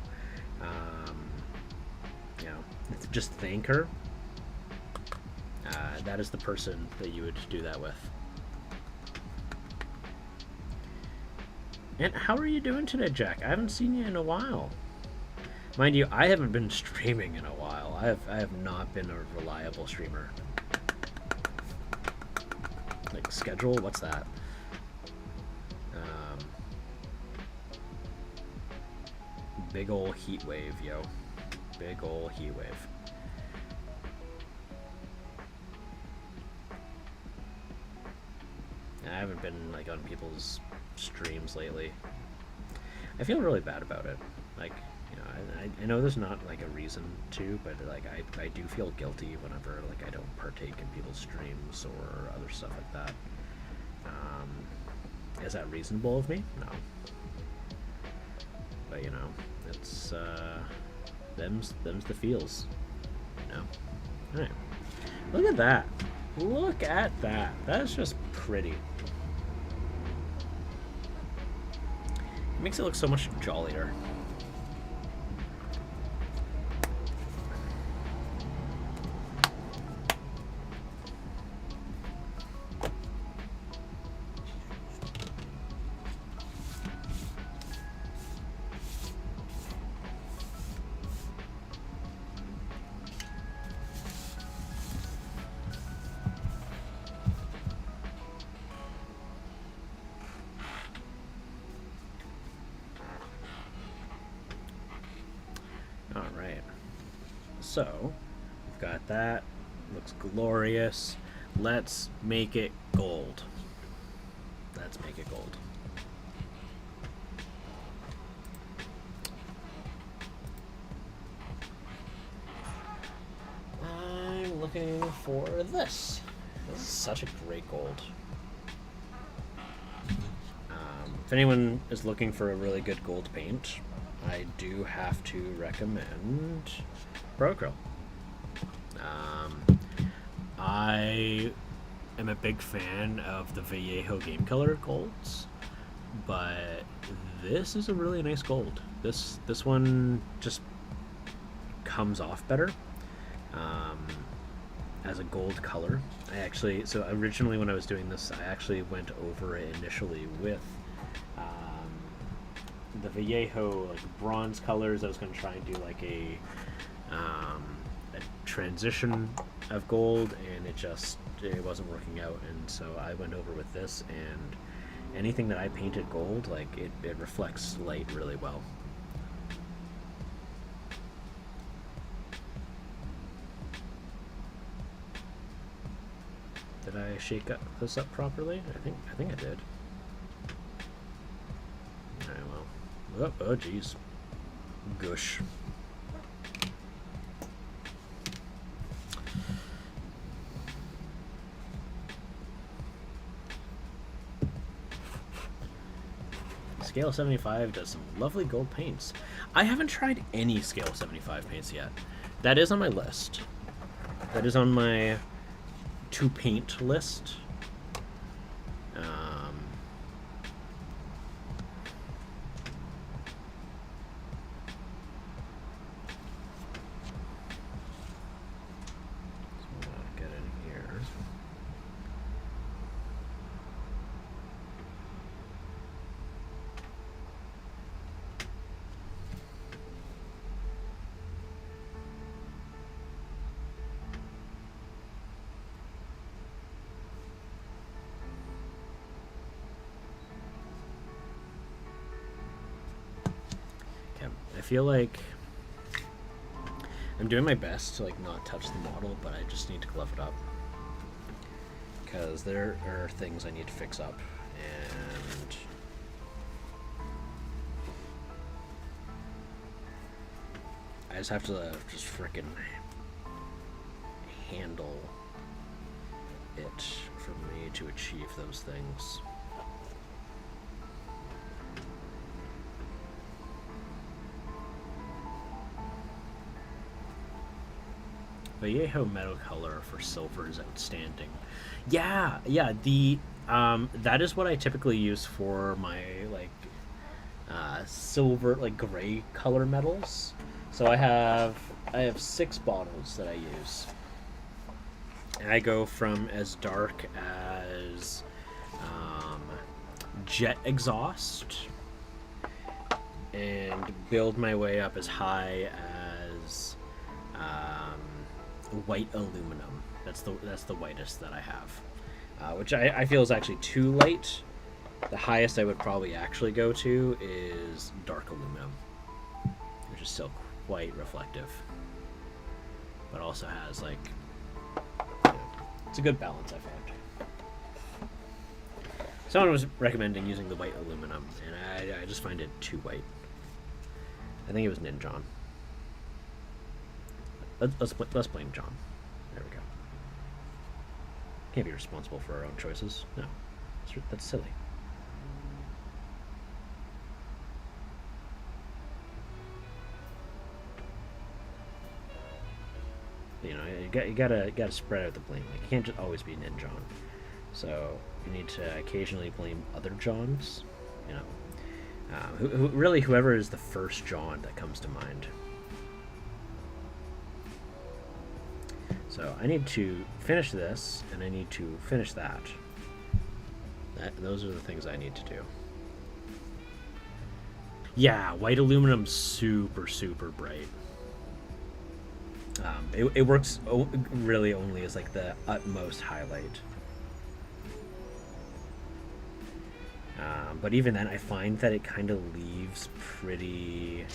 just thank her, that is the person that you would do that with. And how are you doing today, Jack? I haven't seen you in a while. Mind you, I haven't been streaming in a while. I have not been a reliable streamer. Like, schedule? What's that? Big ol' heat wave, yo. Big ol' heat wave. I haven't been, like, on people's streams lately. I feel really bad about it. Like, I know there's not like a reason to, but like I do feel guilty whenever like I don't partake in people's streams or other stuff like that. Is that reasonable of me? No. But it's them's the feels. Alright. Look at that. Look at that. That's just pretty. Makes it look so much jollier. So, we've got that. Looks glorious. Let's make it gold. Let's make it gold. I'm looking for this. This is such a great gold. If anyone is looking for a really good gold paint, I do have to recommend Procryl. I am a big fan of the Vallejo Game Color golds, but this is a really nice gold. This one just comes off better um, as a gold color. So originally when I was doing this, I actually went over it initially with the Vallejo like bronze colors. I was going to try and do like a transition of gold, and it wasn't working out, and so I went over with this, and anything that I painted gold, like it reflects light really well. Did I shake this up properly? I think I did. Alright, well. Oh geez. Gush. Scale 75 does some lovely gold paints. I haven't tried any Scale 75 paints yet. That is on my list. That is on my to paint list. Get in here. I feel like I'm doing my best to like not touch the model, but I just need to glove it up because there are things I need to fix up, and I just have to just frickin' handle it for me to achieve those things. Vallejo metal color for silver is outstanding. Yeah, the that is what I typically use for my like silver, like gray color metals. So I have 6 bottles that I use. And I go from as dark as jet exhaust and build my way up as high as white aluminum. That's the whitest that I have, which I feel is actually too light. The highest I would probably actually go to is dark aluminum, which is still quite reflective, but also has like, it's a good balance, I found. Someone was recommending using the white aluminum, and I just find it too white. I think it was Ninjon. Let's blame John. There we go. Can't be responsible for our own choices. No, that's silly. You know, you gotta spread out the blame. Like, you can't just always be Ninjon. So you need to occasionally blame other Johns. You know, really whoever is the first John that comes to mind. So I need to finish this, and I need to finish that. Those are the things I need to do. Yeah, white aluminum's super, super bright. It works really only as like the utmost highlight. But even then, I find that it kind of leaves pretty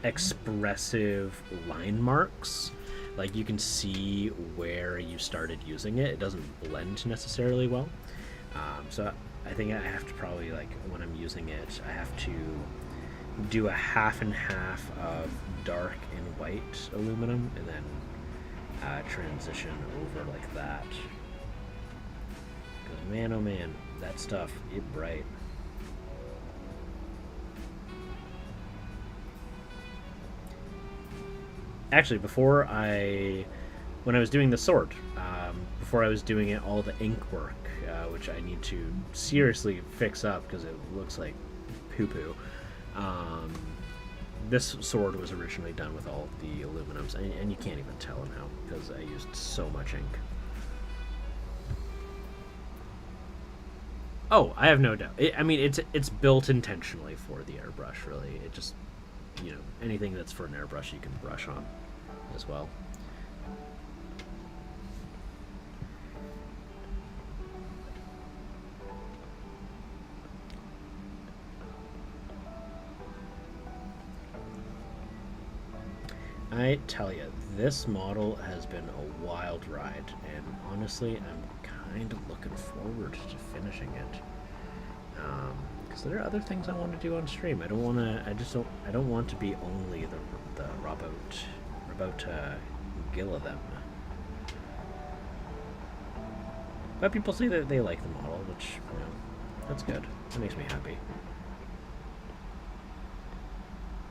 expressive line marks. Like, you can see where you started using it. It doesn't blend necessarily well. So I think I have to probably, like, when I'm using it, I have to do a half and half of dark and white aluminum, and then transition over like that. Because man, oh man, that stuff, it bright. Actually, before I when I was doing the sword, before I was doing it, all the ink work, which I need to seriously fix up because it looks like poo-poo. This sword was originally done with all the aluminums, and you can't even tell now because I used so much ink. Oh, I have no doubt. I mean, it's built intentionally for the airbrush. Really, it just, anything that's for an airbrush you can brush on as well. I tell you, this model has been a wild ride, and honestly, I'm kind of looking forward to finishing it. Because there are other things I want to do on stream. I don't want to. I don't want to be only the Robot Gilla them. But people say that they like the model, which that's good. That makes me happy.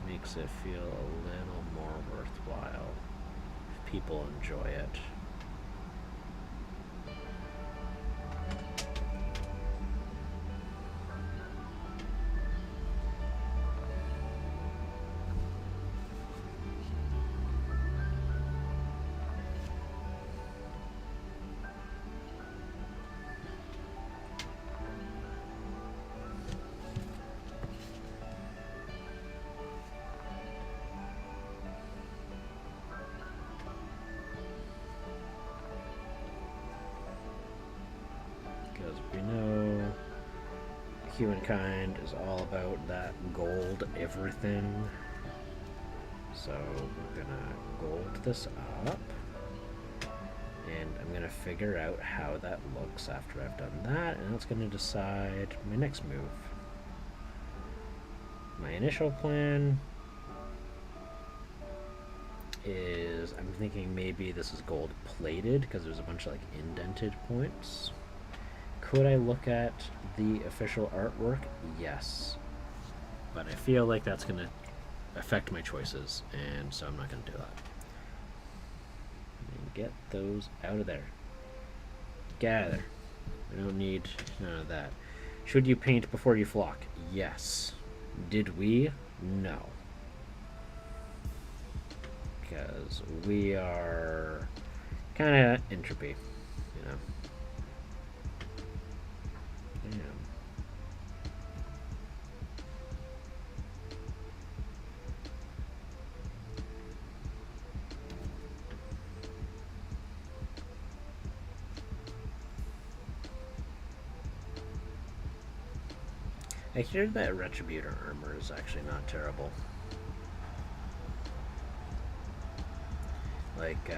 Makes it feel a little more worthwhile if people enjoy it. We know humankind is all about that gold everything. So we're gonna gold this up. And I'm gonna figure out how that looks after I've done that, and that's gonna decide my next move. My initial plan is I'm thinking maybe this is gold plated because there's a bunch of like indented points. Could I look at the official artwork? Yes. But I feel like that's going to affect my choices, and so I'm not going to do that. And get those out of there. Get out of there. I don't need none of that. Should you paint before you flock? Yes. Did we? No. Because we are kind of entropy, Damn. I hear that Retributor armor is actually not terrible. Like,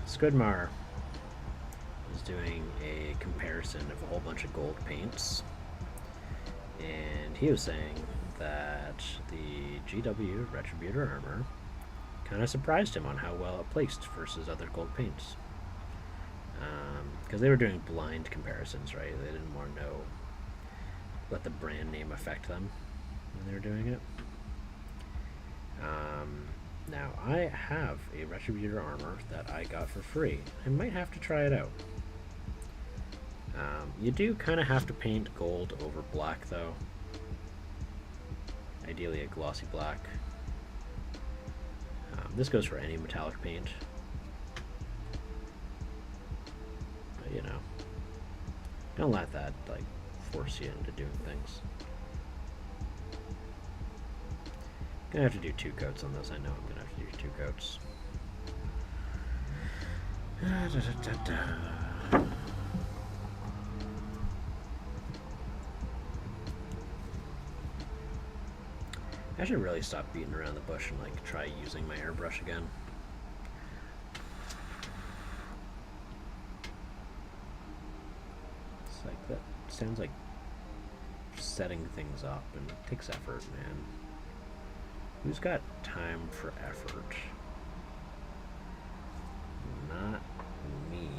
Skudmar is doing a comparison of a whole bunch of gold paints, and he was saying that the GW Retributor armor kind of surprised him on how well it placed versus other gold paints. Because they were doing blind comparisons, right? They didn't want to know, let the brand name affect them when they were doing it. Now, I have a Retributor armor that I got for free. I might have to try it out. You do kind of have to paint gold over black, though. Ideally a glossy black. This goes for any metallic paint. But, don't let that, force you into doing things. Gonna have to do 2 coats on this. I know I'm gonna have to do 2 coats. I should really stop beating around the bush and try using my airbrush again. It's that sounds like setting things up, and it takes effort, man. Who's got time for effort? Not me.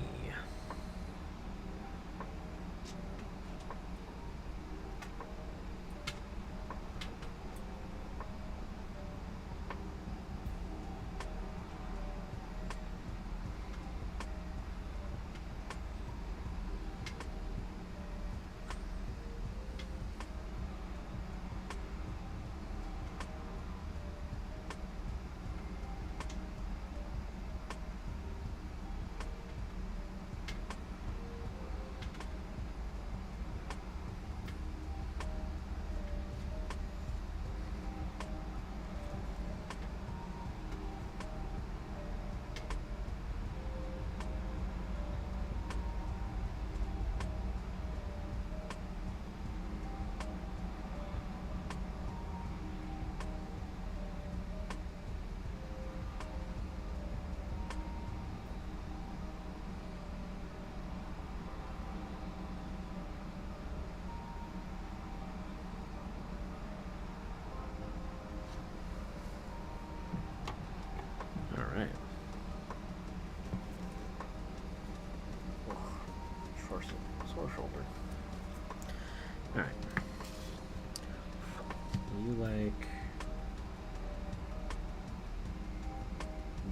shoulder. Alright. You like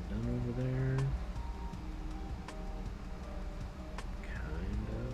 done over there? Kind of.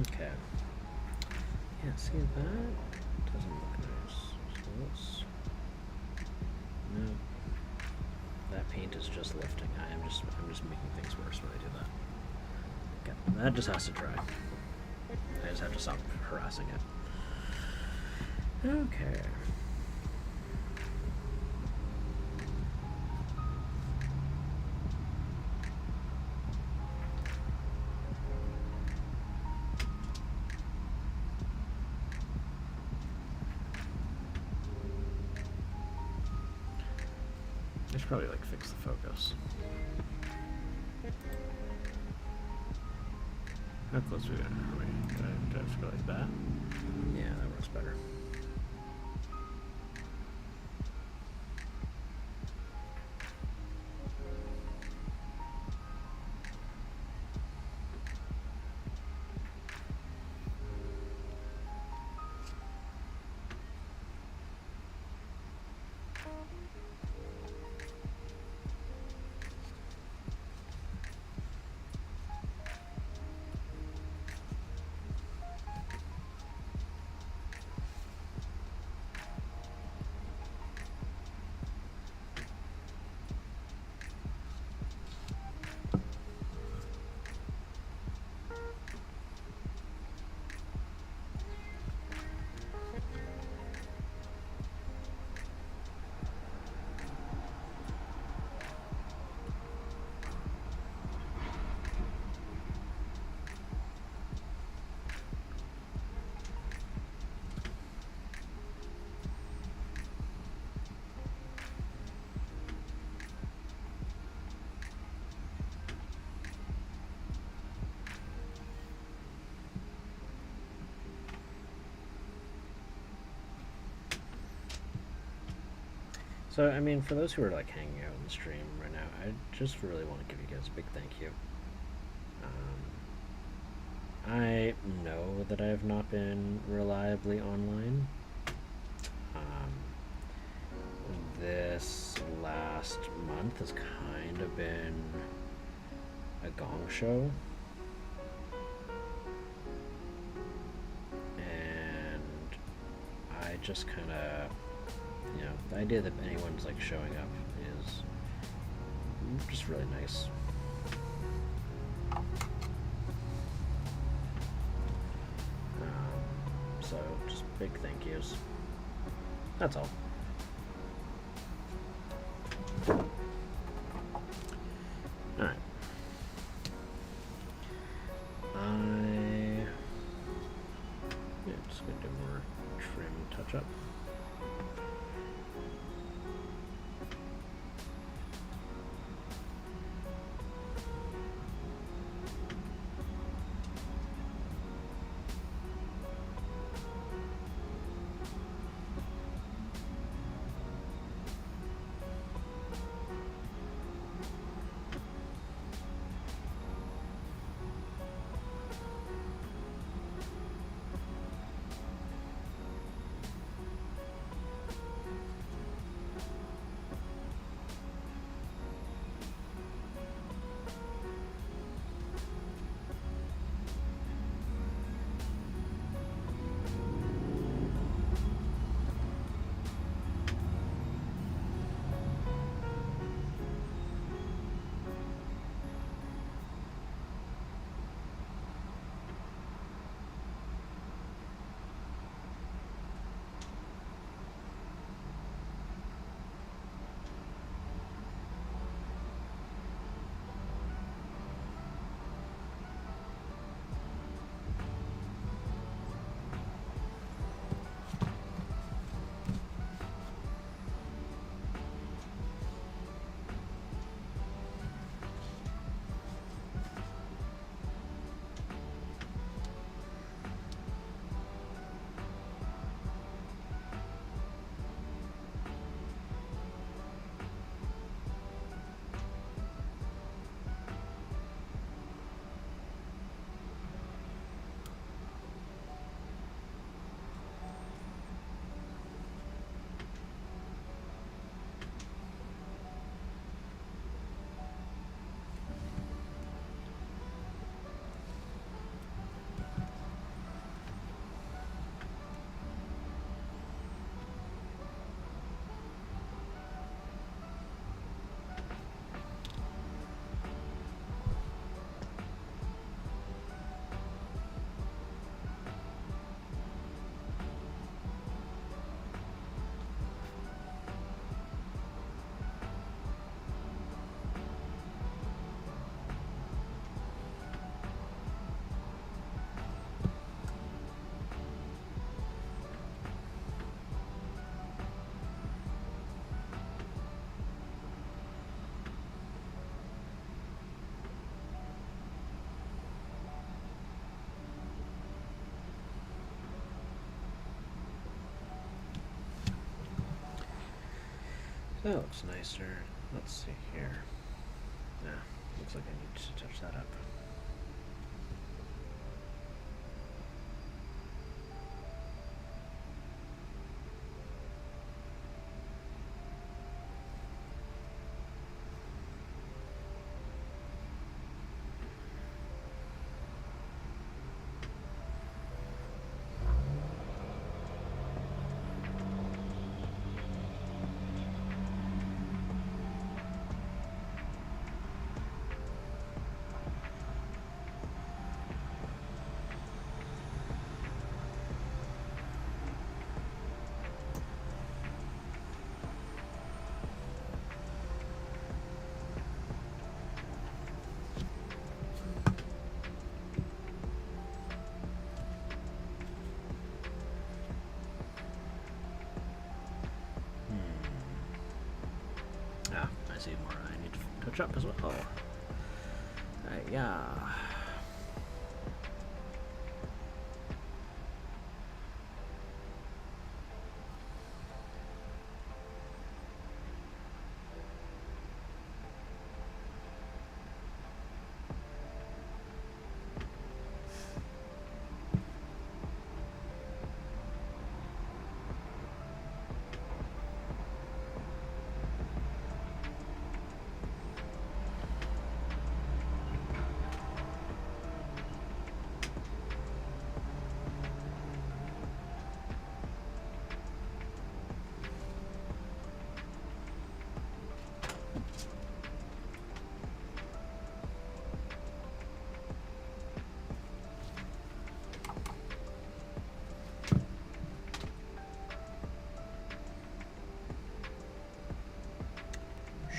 Okay. Yeah, see that doesn't look nice. So let's. No. That paint is just lifting. I'm just making things worse when I do that. Okay. That just has to dry. I just have to stop harassing it. Okay. I should probably like fix the focus. How close are we? Did I have to go like that? Yeah, that works better. So, I mean, for those who are like hanging out in the stream right now, I just really want to give you guys a big thank you. I know that I have not been reliably online. This last month has kind of been a gong show. And I just kind of, you know, the idea that anyone's like showing up is just really nice. So just big thank yous. That's all. Alright. Just gonna do more trim touch up. That looks nicer. Let's see here. Yeah, looks like I need to touch that up. I see more I need to touch up as well. Yeah.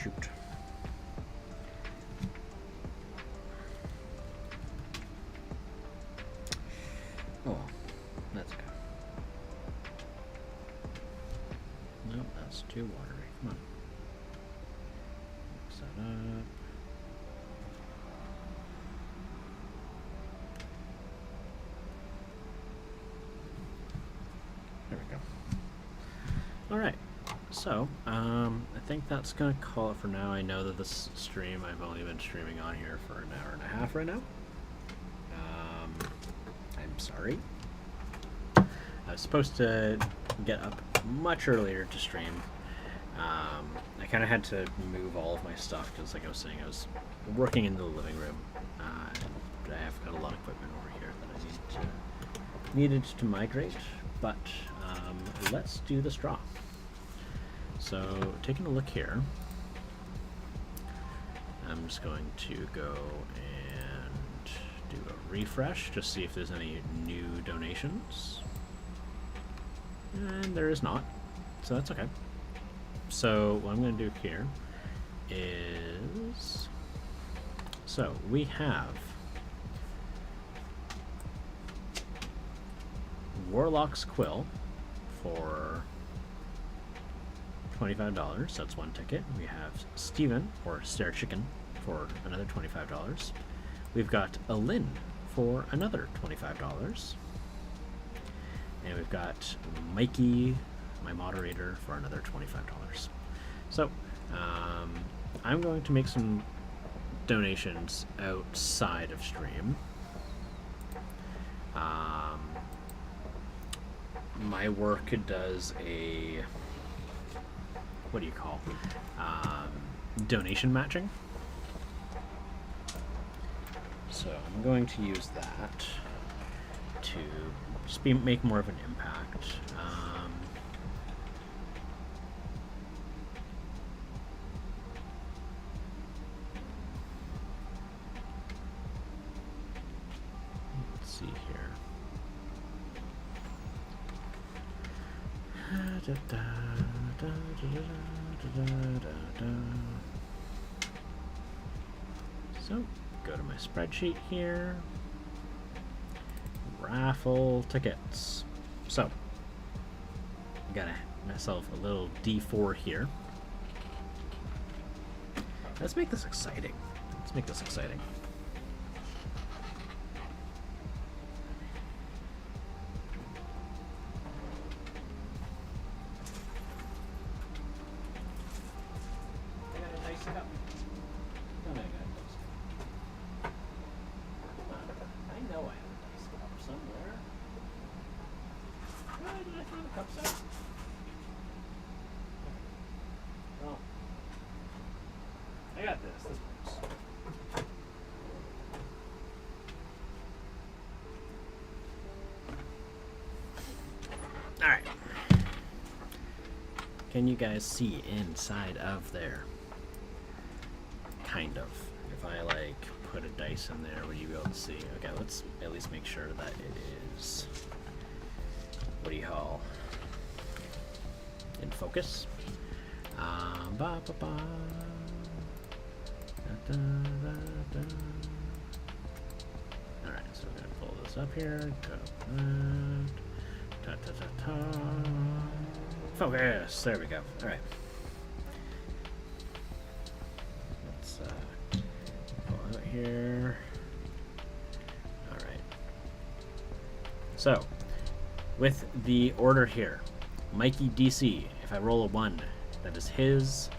Shoot. Oh, that's okay. Nope, that's too watery. Come on. Mix that up. There we go. All right. So, I think that's going to call it for now. I know that this stream, I've only been streaming on here for an hour and a half right now. I'm sorry. I was supposed to get up much earlier to stream. I kind of had to move all of my stuff because, like I was saying, I was working in the living room. I've got a lot of equipment over here that I needed to migrate, but let's do the straw. So, taking a look here, I'm just going to go and do a refresh, just see if there's any new donations. And there is not, so that's okay. So, what I'm going to do here is, so we have Warlock's Quill for $25. That's one ticket. We have Steven, or Stare Chicken, for another $25. We've got Alin for another $25. And we've got Mikey, my moderator, for another $25. So, I'm going to make some donations outside of stream. My work does a, what do you call, donation matching. So I'm going to use that to just make more of an impact. Let's see here. So, go to my spreadsheet here. Raffle tickets. So, got myself a little D4 here. Let's make this exciting. Let's make this exciting. thought I got a dice cup. I know I have a dice cup somewhere. Why did I throw the cups out? Well, I got this. This works. Alright. Can you guys see inside of there? Kind of. If I like put a dice in there, would you be able to see? Okay, let's at least make sure that it is, what do you call, in focus. Ba, ba, ba. Da, da, da, da. Alright, so we're gonna pull this up here. Go that. Ta, ta, ta, ta. Focus! There we go. Alright. Let's pull out here. Alright. So, with the order here, Mikey DC, if I roll a 1, that is his.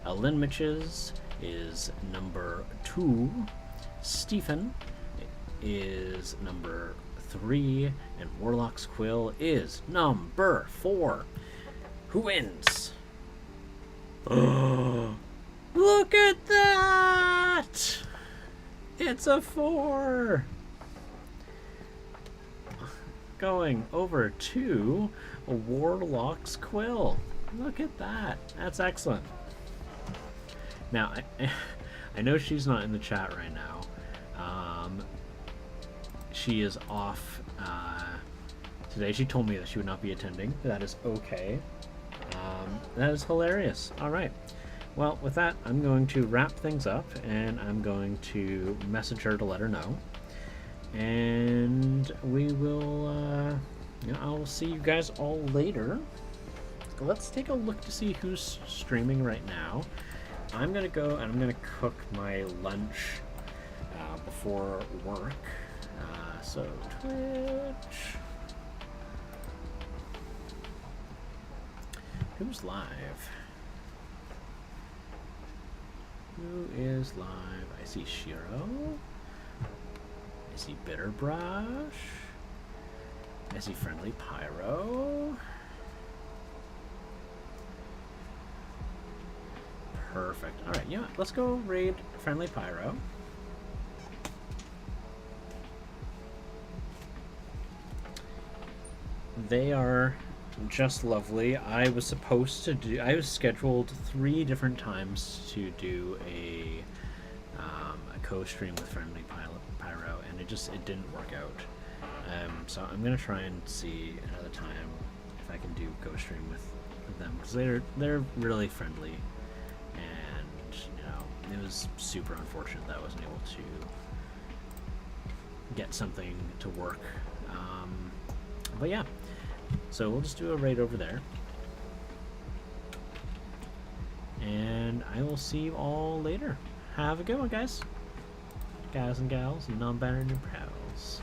Lynn Mitch's is number 2. Stephen is number 3. And Warlock's Quill is number 4. Who wins? Oh, look at that! It's a 4! Going over to a Warlock's Quill. Look at that. That's excellent. Now, I know she's not in the chat right now. She is off today. She told me that she would not be attending. That is okay. That is hilarious. All right. Well, with that, I'm going to wrap things up, and I'm going to message her to let her know. And we will, I'll see you guys all later. Let's take a look to see who's streaming right now. I'm going to go and I'm going to cook my lunch before work. So, Twitch. Who's live? Who is live? I see Shiro. I see Bitterbrush. I see Friendly Pyro. Perfect. Alright, you know what? Let's go raid Friendly Pyro. They are just lovely. I was scheduled 3 different times to do a co-stream with Friendly Pyro, and it didn't work out. So I'm gonna try and see another time if I can do co-stream with them, because they're really friendly, and it was super unfortunate that I wasn't able to get something to work. But yeah. So we'll just do a raid over there. And I will see you all later. Have a good one, guys. Guys and gals, and non-binary new pals.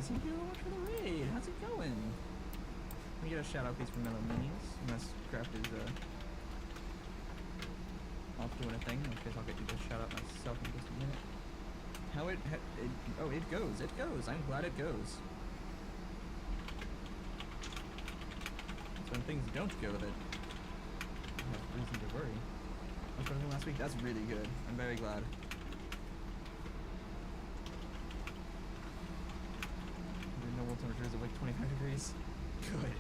Thank you very much for the raid. How's it going? Let me get a shout out piece from Mellow Minis. Unless Craft is off doing a thing. Okay, I'll get you to shout out myself in just a minute. It goes. It goes. I'm glad it goes. It's when things don't go that I have reason to worry. What's everything last week? That's really good. I'm very glad. Normal temperatures of like 25 degrees. Good.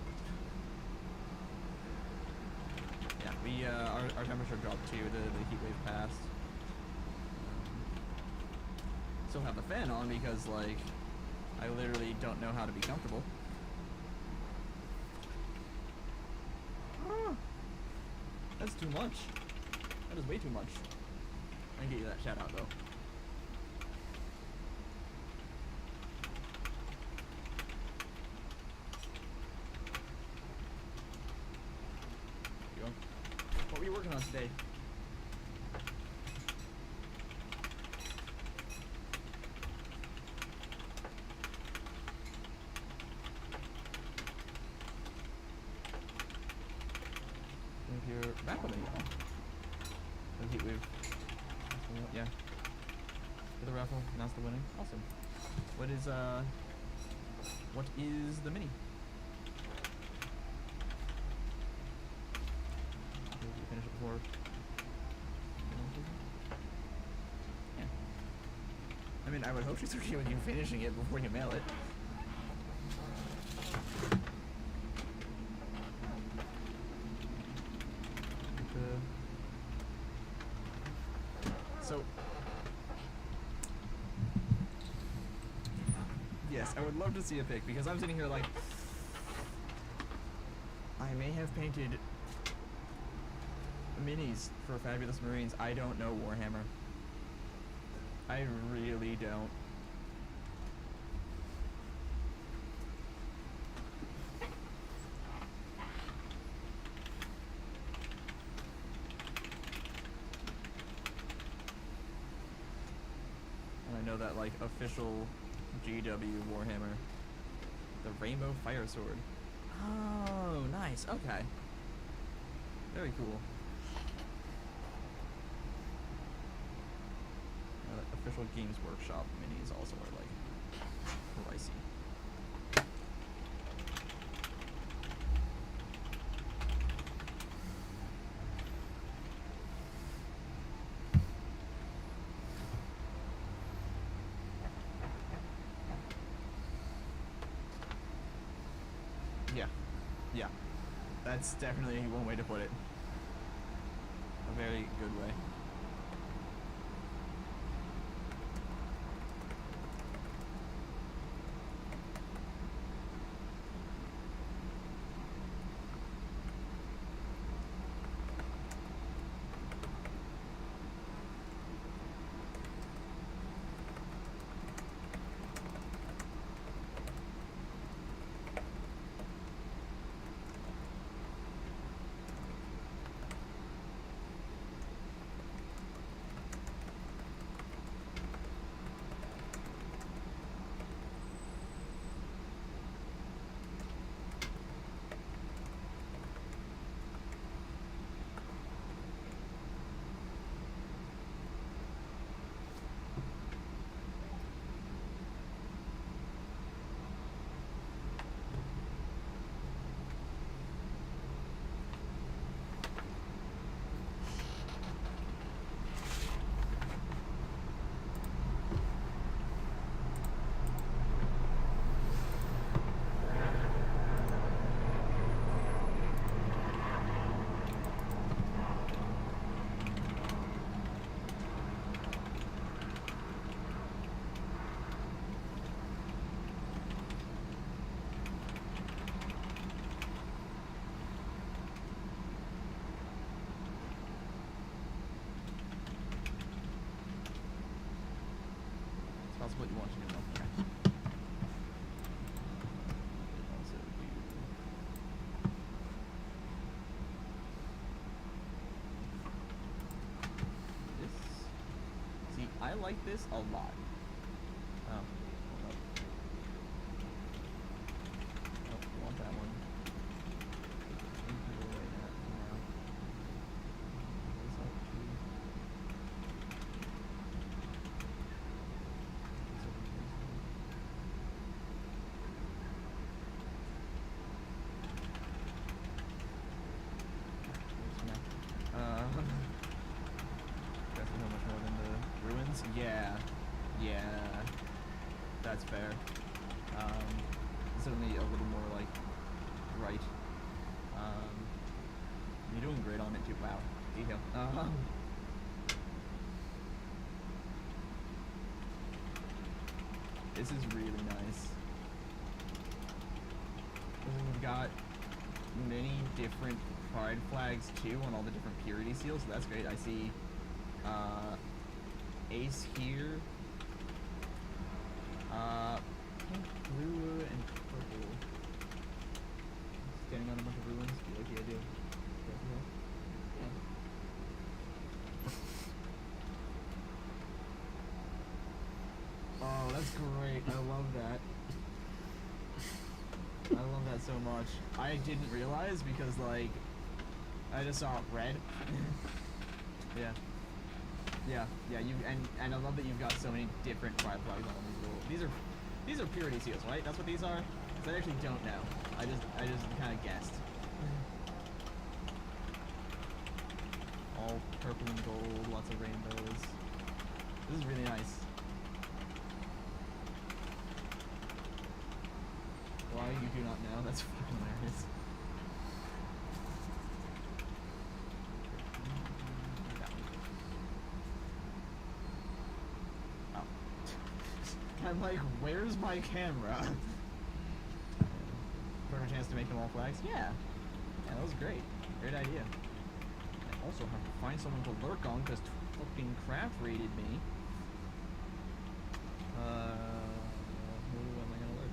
Yeah, our temperature dropped too. The heat wave passed. Still have the fan on because like I literally don't know how to be comfortable. That's too much. That is way too much. I can get you that shout out though. working on today? If you're raffle menu. The heat wave. Yeah. For the raffle, announce the winning. Awesome. What is the mini? Did you finish it before? Yeah. I mean, I would hope she's okay with you finishing it before you mail it. So, yes, I would love to see a pic because I'm sitting here like, I may have painted minis for Fabulous Marines. I don't know Warhammer. I really don't. And I know that like official GW Warhammer, the Rainbow Fire Sword. Oh, nice. Okay. Very cool. Official Games Workshop minis also are like pricey. Yeah, yeah, that's definitely one way to put it. A very good way. That's what you want to do. Okay. Also do this. See, I like this a lot. Oh, hold up. Oh, I want that one. Guessing how much more than the ruins? Yeah. Yeah. That's fair. Certainly a little more like right. You're doing great on it too. Wow. Detail. This is really nice. We've got many different pride flags too on all the different purity seals, so that's great. I see Ace here. Pink, blue, and purple. Standing on a bunch of ruins. Do you like the idea? Yeah. so much. I didn't realize because, like, I just saw red. Yeah. Yeah, yeah, and I love that you've got so many different pride flags on these little, these are purity seals, right? That's what these are? 'Cause I actually don't know. I just kind of guessed. All purple and gold, lots of rainbows. This is really nice. Why you do not know? That's fucking hilarious. I'm like, where's my camera? Perfect chance to make them all flags? Yeah. Yeah, that was great. Great idea. I also have to find someone to lurk on because fucking Craft raided me. Who am I gonna lurk?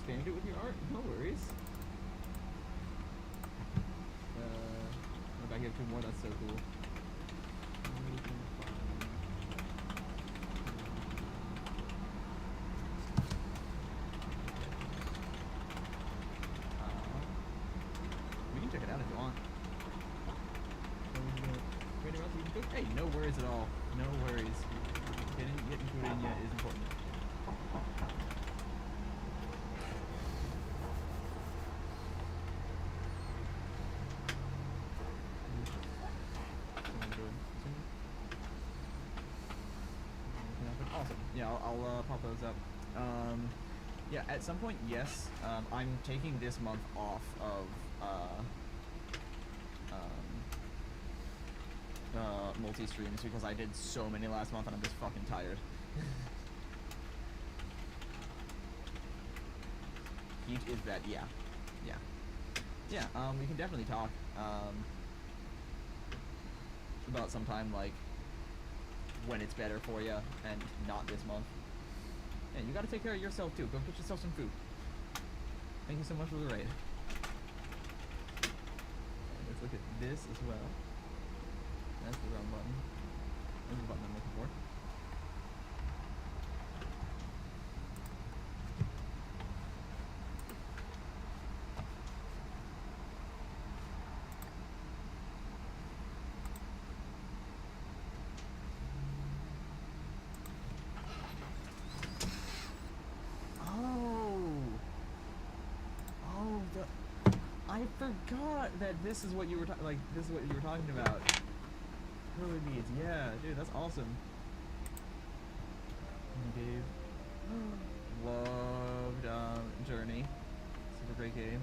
Spammed it with your art? No worries. If I get 2 more, that's so cool. We can check it out if you want. Hey, no worries at all. No worries. Getting food in yet is important. Awesome. Yeah, I'll pop those up. Yeah, at some point, yes. I'm taking this month off of multi-streams because I did so many last month and I'm just fucking tired. Heat is bad. Yeah, yeah, yeah. We can definitely talk about sometime like when it's better for you and not this month. And you gotta take care of yourself too. Go get yourself some food. Thank you so much for the raid. And let's look at this as well. That's the wrong button. That's the button I'm looking for. I forgot that this is what you were this is what you were talking about. Curly beads, yeah, dude, that's awesome. Dave loved Journey. Super great game.